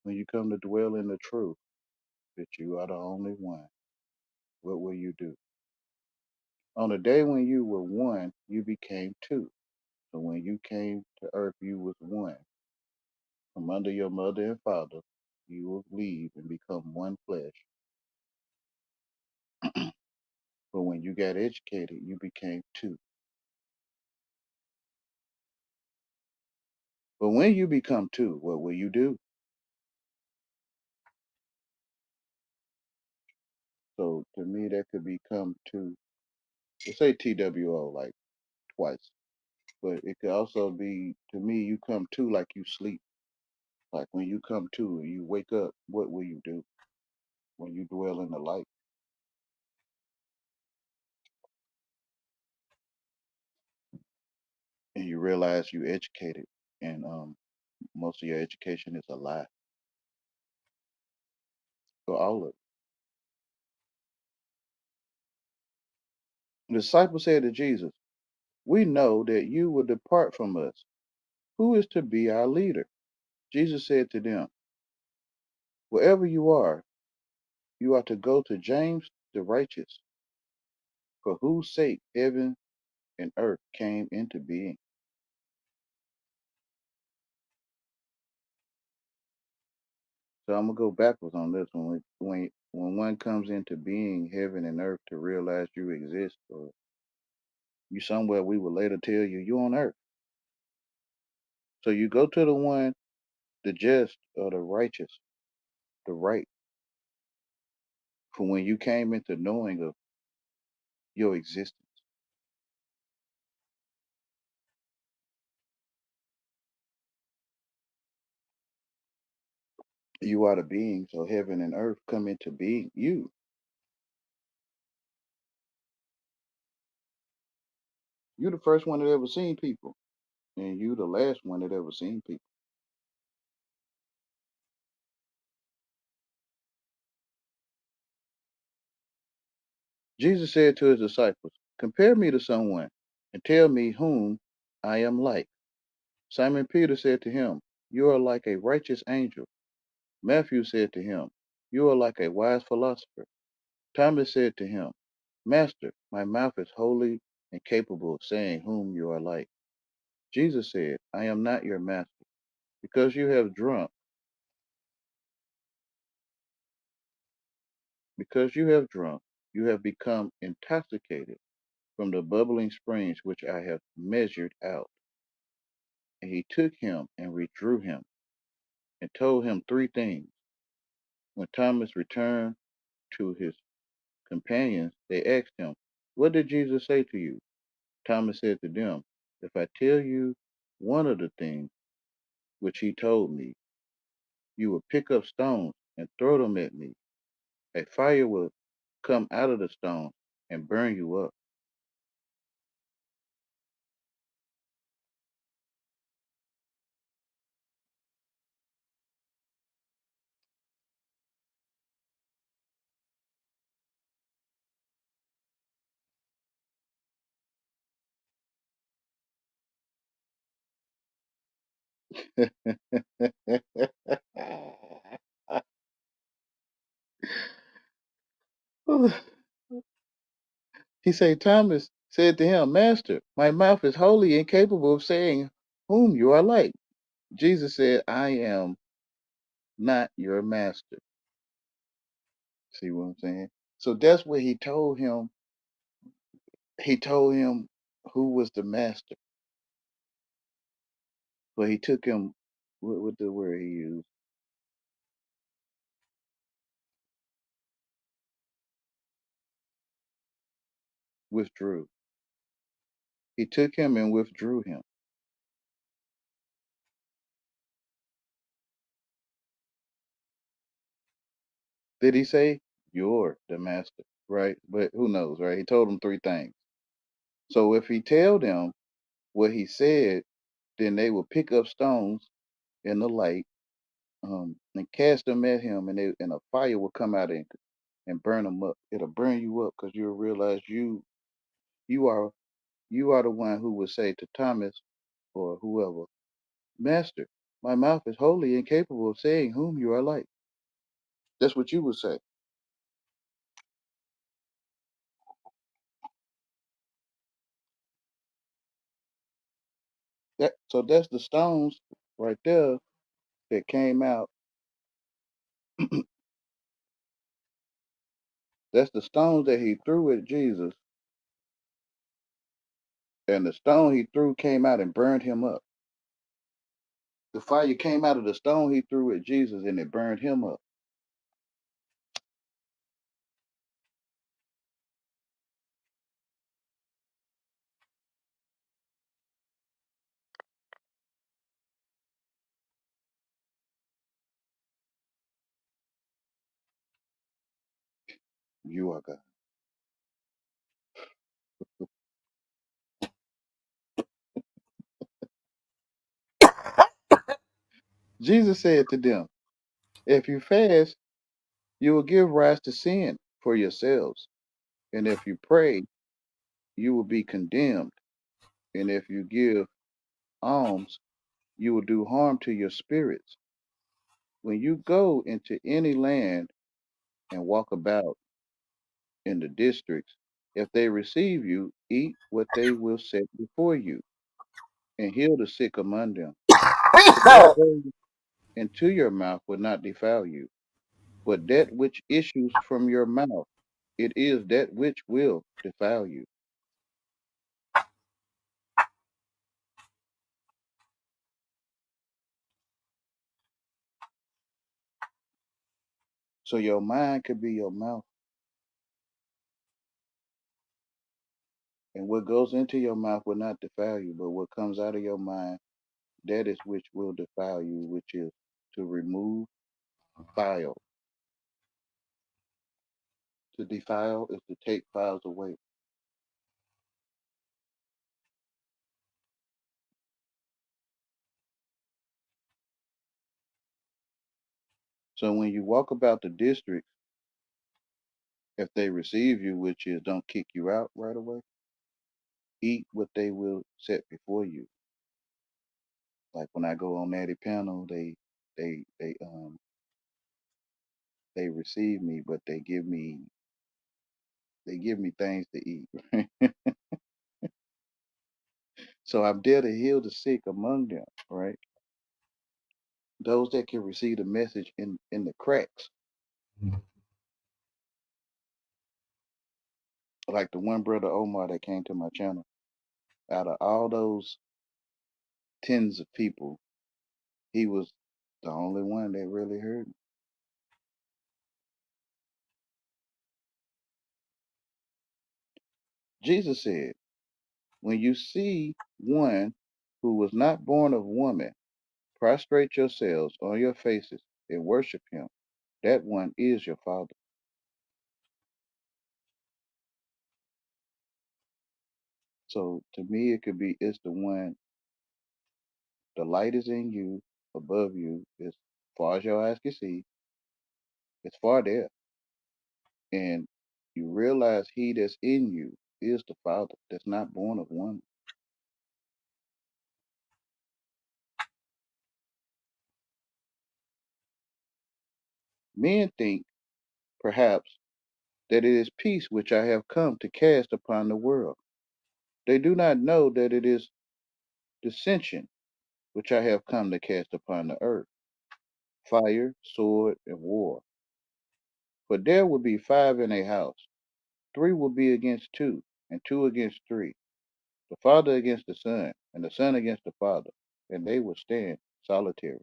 When you come to dwell in the truth, that you are the only one, what will you do? On the day when you were one, you became two. So when you came to earth, you was one. From under your mother and father, you will leave and become one flesh. But when you got educated, you became two. But when you become two, what will you do? So to me, that could become two. Let's say TWO like twice. But it could also be, to me, you come two like you sleep. Like when you come to and you wake up, what will you do when you dwell in the light and you realize you educated and most of your education is a lie? So all of it. The disciples said to Jesus, we know that you will depart from us. Who is to be our leader? Jesus said to them, wherever you are to go to James the righteous, for whose sake heaven and earth came into being. So I'm gonna go backwards on this one. When one comes into being, heaven and earth, to realize you exist, or you somewhere, we will later tell you you on earth. So you go to the one, the just or the righteous, the right, for when you came into knowing of your existence. You are the being, so heaven and earth come into being. You the first one that ever seen people, and you the last one that ever seen people. Jesus said to his disciples, "Compare me to someone, and tell me whom I am like." Simon Peter said to him, "You are like a righteous angel." Matthew said to him, "You are like a wise philosopher." Thomas said to him, "Master, my mouth is wholly and capable of saying whom you are like." Jesus said, "I am not your master, because you have drunk, you have become intoxicated from the bubbling springs which I have measured out." And he took him and withdrew him, and told him three things. When Thomas returned to his companions, they asked him, "What did Jesus say to you?" Thomas said to them, "If I tell you one of the things which he told me, you will pick up stones and throw them at me. A fire will come out of the stones and burn you up." He said, Thomas said to him, "Master, my mouth is wholly incapable of saying whom you are like." Jesus said, "I am not your master." See what I'm saying? So that's what he told him. He told him who was the master. But he took him, what the word he used? Withdrew. He took him and withdrew him. Did he say, "You're the master"? Right? But who knows, right? He told them three things. So if he tell them what he said, then they will pick up stones in the light, and cast them at him, and a fire will come out and burn them up. It'll burn you up because you'll realize you are you are the one who would say to Thomas or whoever, "Master, my mouth is wholly incapable of saying whom you are like." That's what you would say. So that's the stones right there that came out. That's the stones that he threw at Jesus, and the stone he threw came out and burned him up. The fire came out of the stone he threw at Jesus, and it burned him up. You are God. Jesus said to them, "If you fast, you will give rise to sin for yourselves. And if you pray, you will be condemned. And if you give alms, you will do harm to your spirits. When you go into any land and walk about in the districts, if they receive you, eat what they will set before you, and heal the sick among them. What goes into your mouth will not defile you, but that which issues from your mouth, it is that which will defile you." So your mind could be your mouth, and what goes into your mouth will not defile you, but what comes out of your mind, that is which will defile you, which is to remove. file. To defile is to take files away. So when you walk about the district, if they receive you, which is don't kick you out right away, eat what they will set before you. Like when I go on Natty panel, they they um they receive me, but they give me things to eat. So I'm there to heal the sick among them, right? Those that can receive the message in the cracks. Like the one brother Omar that came to my channel. Out of all those tens of people, he was the only one that really heard me. Jesus said, when you see one who was not born of woman, prostrate yourselves on your faces and worship him. That one is your father. So to me, it could be it's the one, the light is in you, above you, as far as your eyes can see, it's far there. And you realize he that's in you is the father that's not born of woman. Men think, perhaps, that it is peace which I have come to cast upon the world. They do not know that it is dissension which I have come to cast upon the earth, fire, sword, and war. For there will be 5 in a house, 3 will be against 2, and 2 against 3, the father against the son, and the son against the father, and they will stand solitary.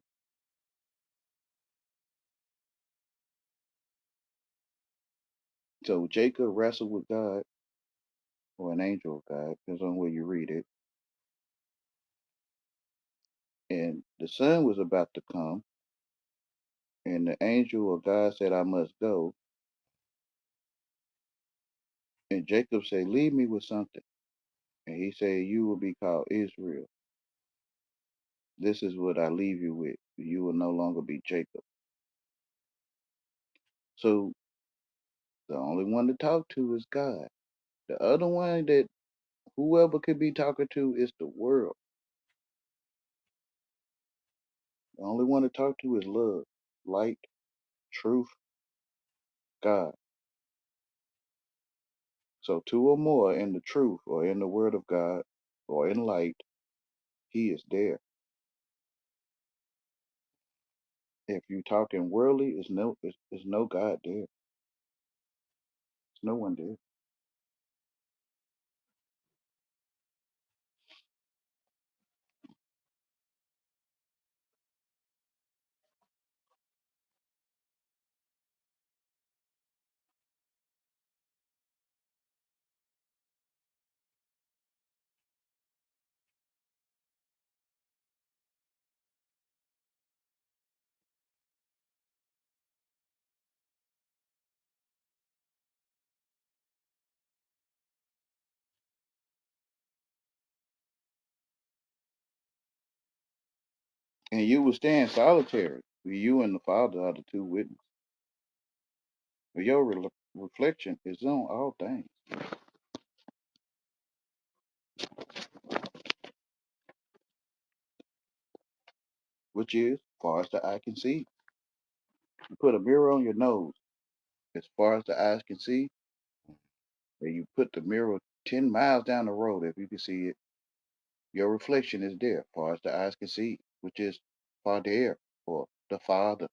So Jacob wrestled with God, or an angel of God, depends on where you read it, and the son was about to come, and the angel of God said, I must go, and Jacob said, leave me with something. And he said, you will be called Israel. This is what I leave you with. You will no longer be Jacob. So the only one to talk to is God. The other one that whoever could be talking to is the world. The only one to talk to is love, light, truth, God. So 2 or more in the truth or in the word of God or in light, he is there. If you talking worldly, is no God there. There's no one there. And you will stand solitary. You and the Father are the 2 witnesses. But your reflection is on all things, which is far as the eye can see. You put a mirror on your nose, as far as the eyes can see, and you put the mirror 10 miles down the road, if you can see it, your reflection is there, far as the eyes can see, which is Father or the Father.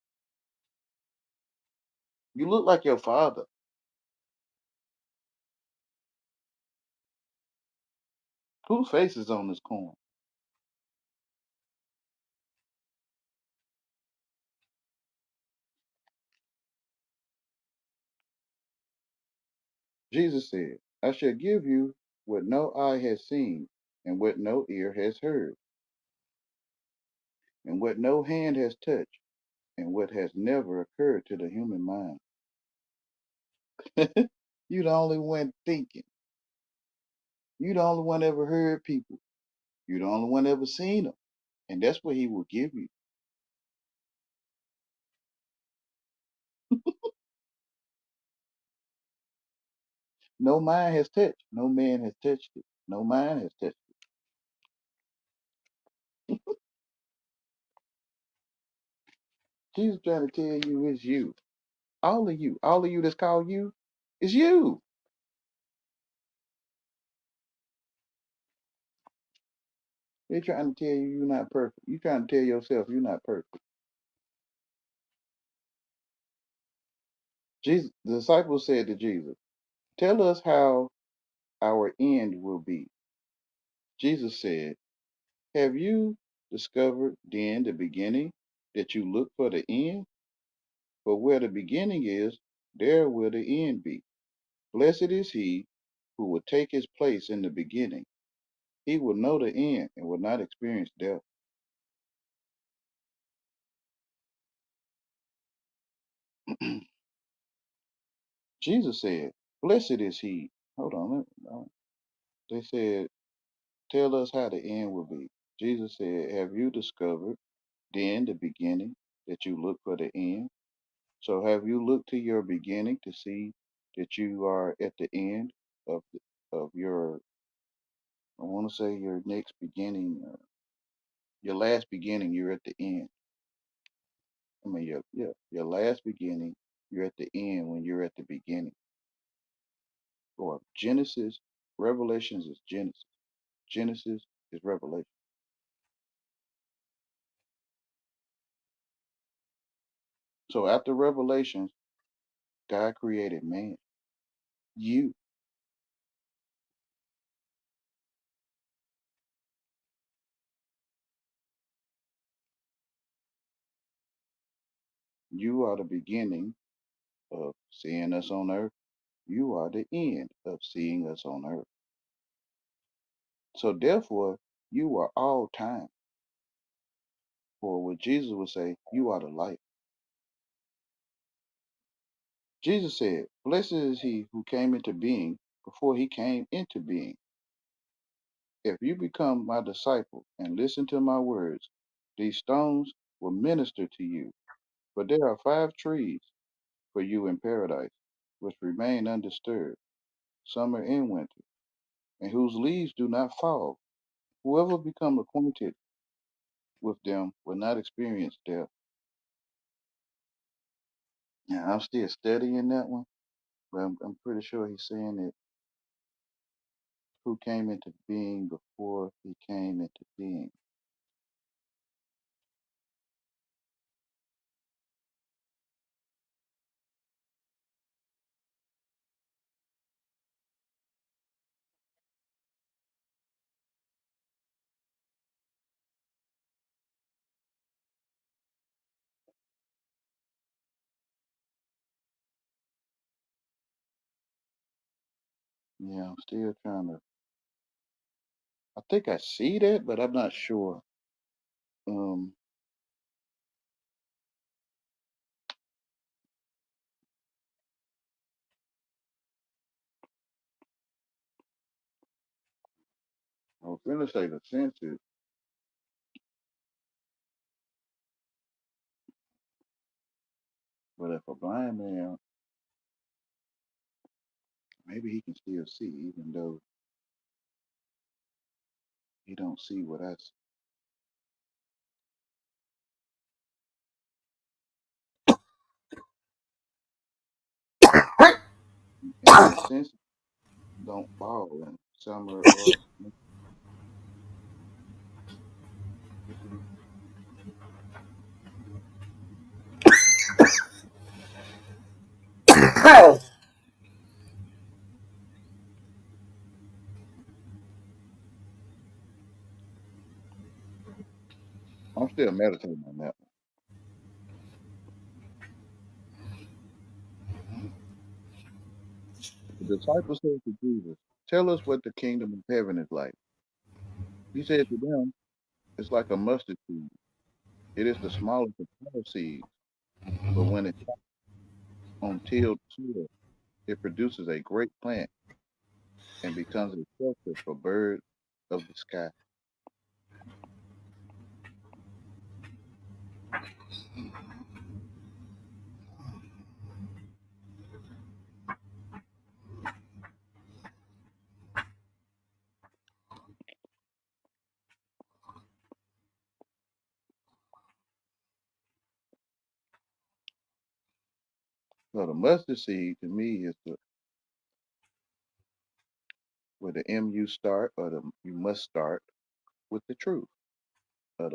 You look like your Father. Whose face is on this coin? Jesus said, I shall give you what no eye has seen, and what no ear has heard, and what no hand has touched, and what has never occurred to the human mind. You the only one thinking. You the only one ever heard people. You the only one ever seen them. And that's what he will give you. No mind has touched. No man has touched it. No mind has touched it. Jesus trying to tell you it's you. All of you. All of you that's called you is you. They're trying to tell you you're not perfect. You're trying to tell yourself you're not perfect. Jesus, the disciples said to Jesus, tell us how our end will be. Jesus said, have you discovered then the beginning that you look for the end? For where the beginning is, there will the end be. Blessed is he who will take his place in the beginning. He will know the end and will not experience death. Jesus said, blessed is he. Hold on. They said, tell us how the end will be. Jesus said, have you discovered then the beginning that you look for the end? So have you looked to your beginning to see that you are at the end of of your, I want to say your next beginning, your last beginning, you're at the end. I mean, your last beginning, you're at the end when you're at the beginning. Or Genesis, Revelations is Genesis. Genesis is Revelation. So after Revelations, God created man. You, you are the beginning of seeing us on earth. You are the end of seeing us on earth. So therefore, you are all time. For what Jesus would say, you are the light. Jesus said, blessed is he who came into being before he came into being. If you become my disciple and listen to my words, these stones will minister to you. For there are 5 trees for you in paradise, which remain undisturbed, summer and winter, and whose leaves do not fall. Whoever become acquainted with them will not experience death. Now, I'm still studying that one, but I'm pretty sure he's saying that who came into being before he came into being. Yeah, I'm still trying to. I think I see that, but I'm not sure. Um, I was gonna say the senses, but if a blind man, maybe he can still see, even though he don't see what I see. And his senses don't fall in summer or I'm still meditating on that one. The disciples said to Jesus, tell us what the kingdom of heaven is like. He said to them, it's like a mustard seed. It is the smallest of all seeds. but when it's on tilled soil, it produces a great plant and becomes a shelter for birds of the sky. So the mustard seed to me is the where the MU start or the you must start with the truth or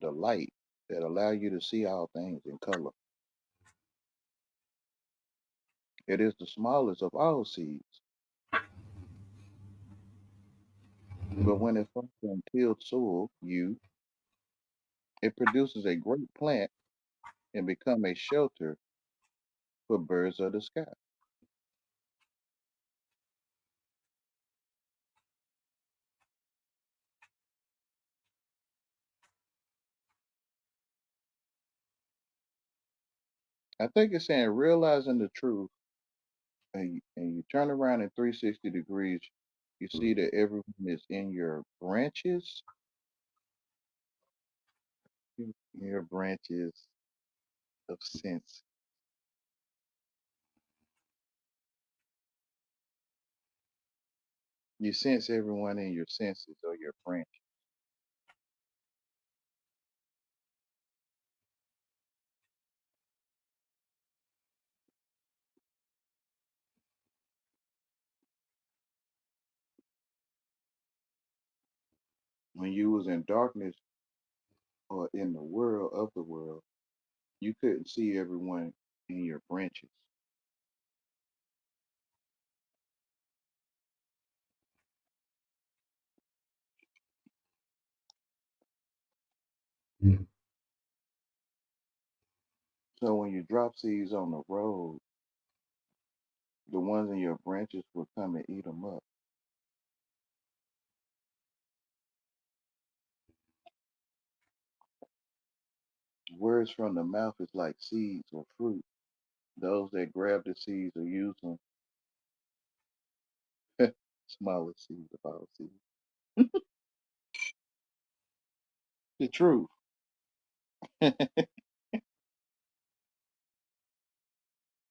the light that allow you to see all things in color. It is the smallest of all seeds, but when it falls on tilled soil, it produces a great plant and become a shelter for birds of the sky. I think it's saying realizing the truth and you turn around in 360 degrees, you see that everyone is in your branches, in your branches of sense. You sense everyone in your senses or your branch. When you was in darkness or in the world of the world, you couldn't see everyone in your branches. So when you drop seeds on the road, the ones in your branches will come and eat them up. Words from the mouth is like seeds or fruit. Those that grab the seeds or use them, smallest seeds of all seeds. The truth.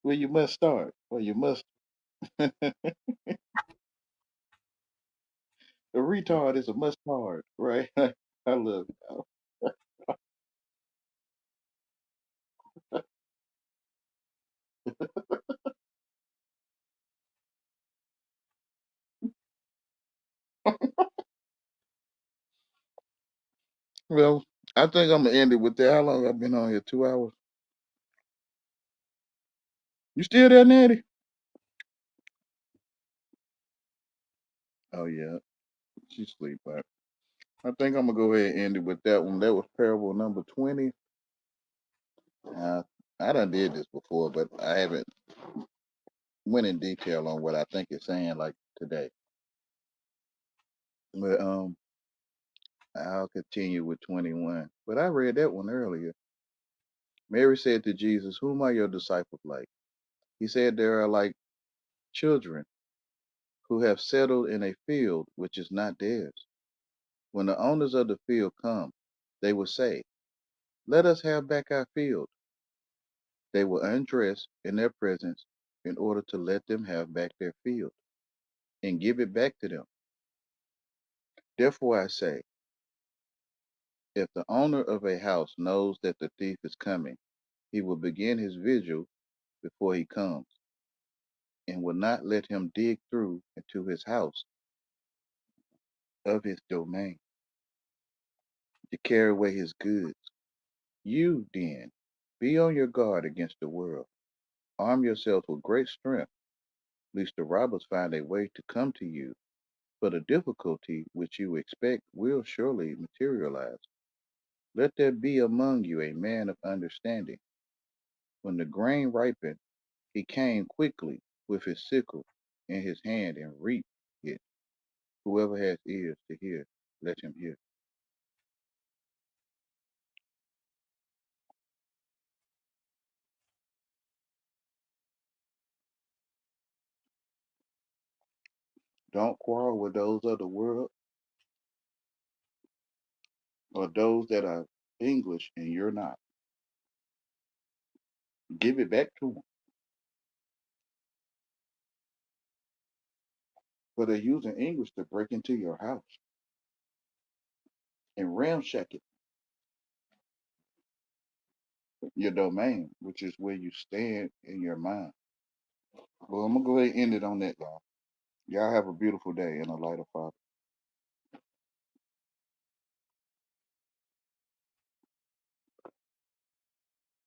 Well, you must start. Well, you must. A retard is a mustard, right? I love it. Well, I think I'm gonna end it with that. How long I've been on here? 2 hours. You still there, Natty? Oh yeah, she sleep. But I think I'm gonna go ahead and end it with that one. That was parable number 20. Uh, I done did this before, but I haven't went in detail on what I think it's saying like today. But I'll continue with 21. But I read that one earlier. Mary said to Jesus, "Whom are your disciples like?" He said, "They are like children who have settled in a field which is not theirs. When the owners of the field come, they will say, 'Let us have back our field.' They will undress in their presence in order to let them have back their field and give it back to them. Therefore I say, if the owner of a house knows that the thief is coming, he will begin his vigil before he comes and will not let him dig through into his house of his domain to carry away his goods. You, then, be on your guard against the world. Arm yourselves with great strength, lest the robbers find a way to come to you. For the difficulty which you expect will surely materialize. Let there be among you a man of understanding. When the grain ripened, he came quickly with his sickle in his hand and reaped it. Whoever has ears to hear, let him hear." Don't quarrel with those of the world or those that are English and you're not. Give it back to them. But they're using English to break into your house and ramshack it, your domain, which is where you stand in your mind. Well, I'm going to go ahead and end it on that, y'all. Y'all have a beautiful day in the light of Father.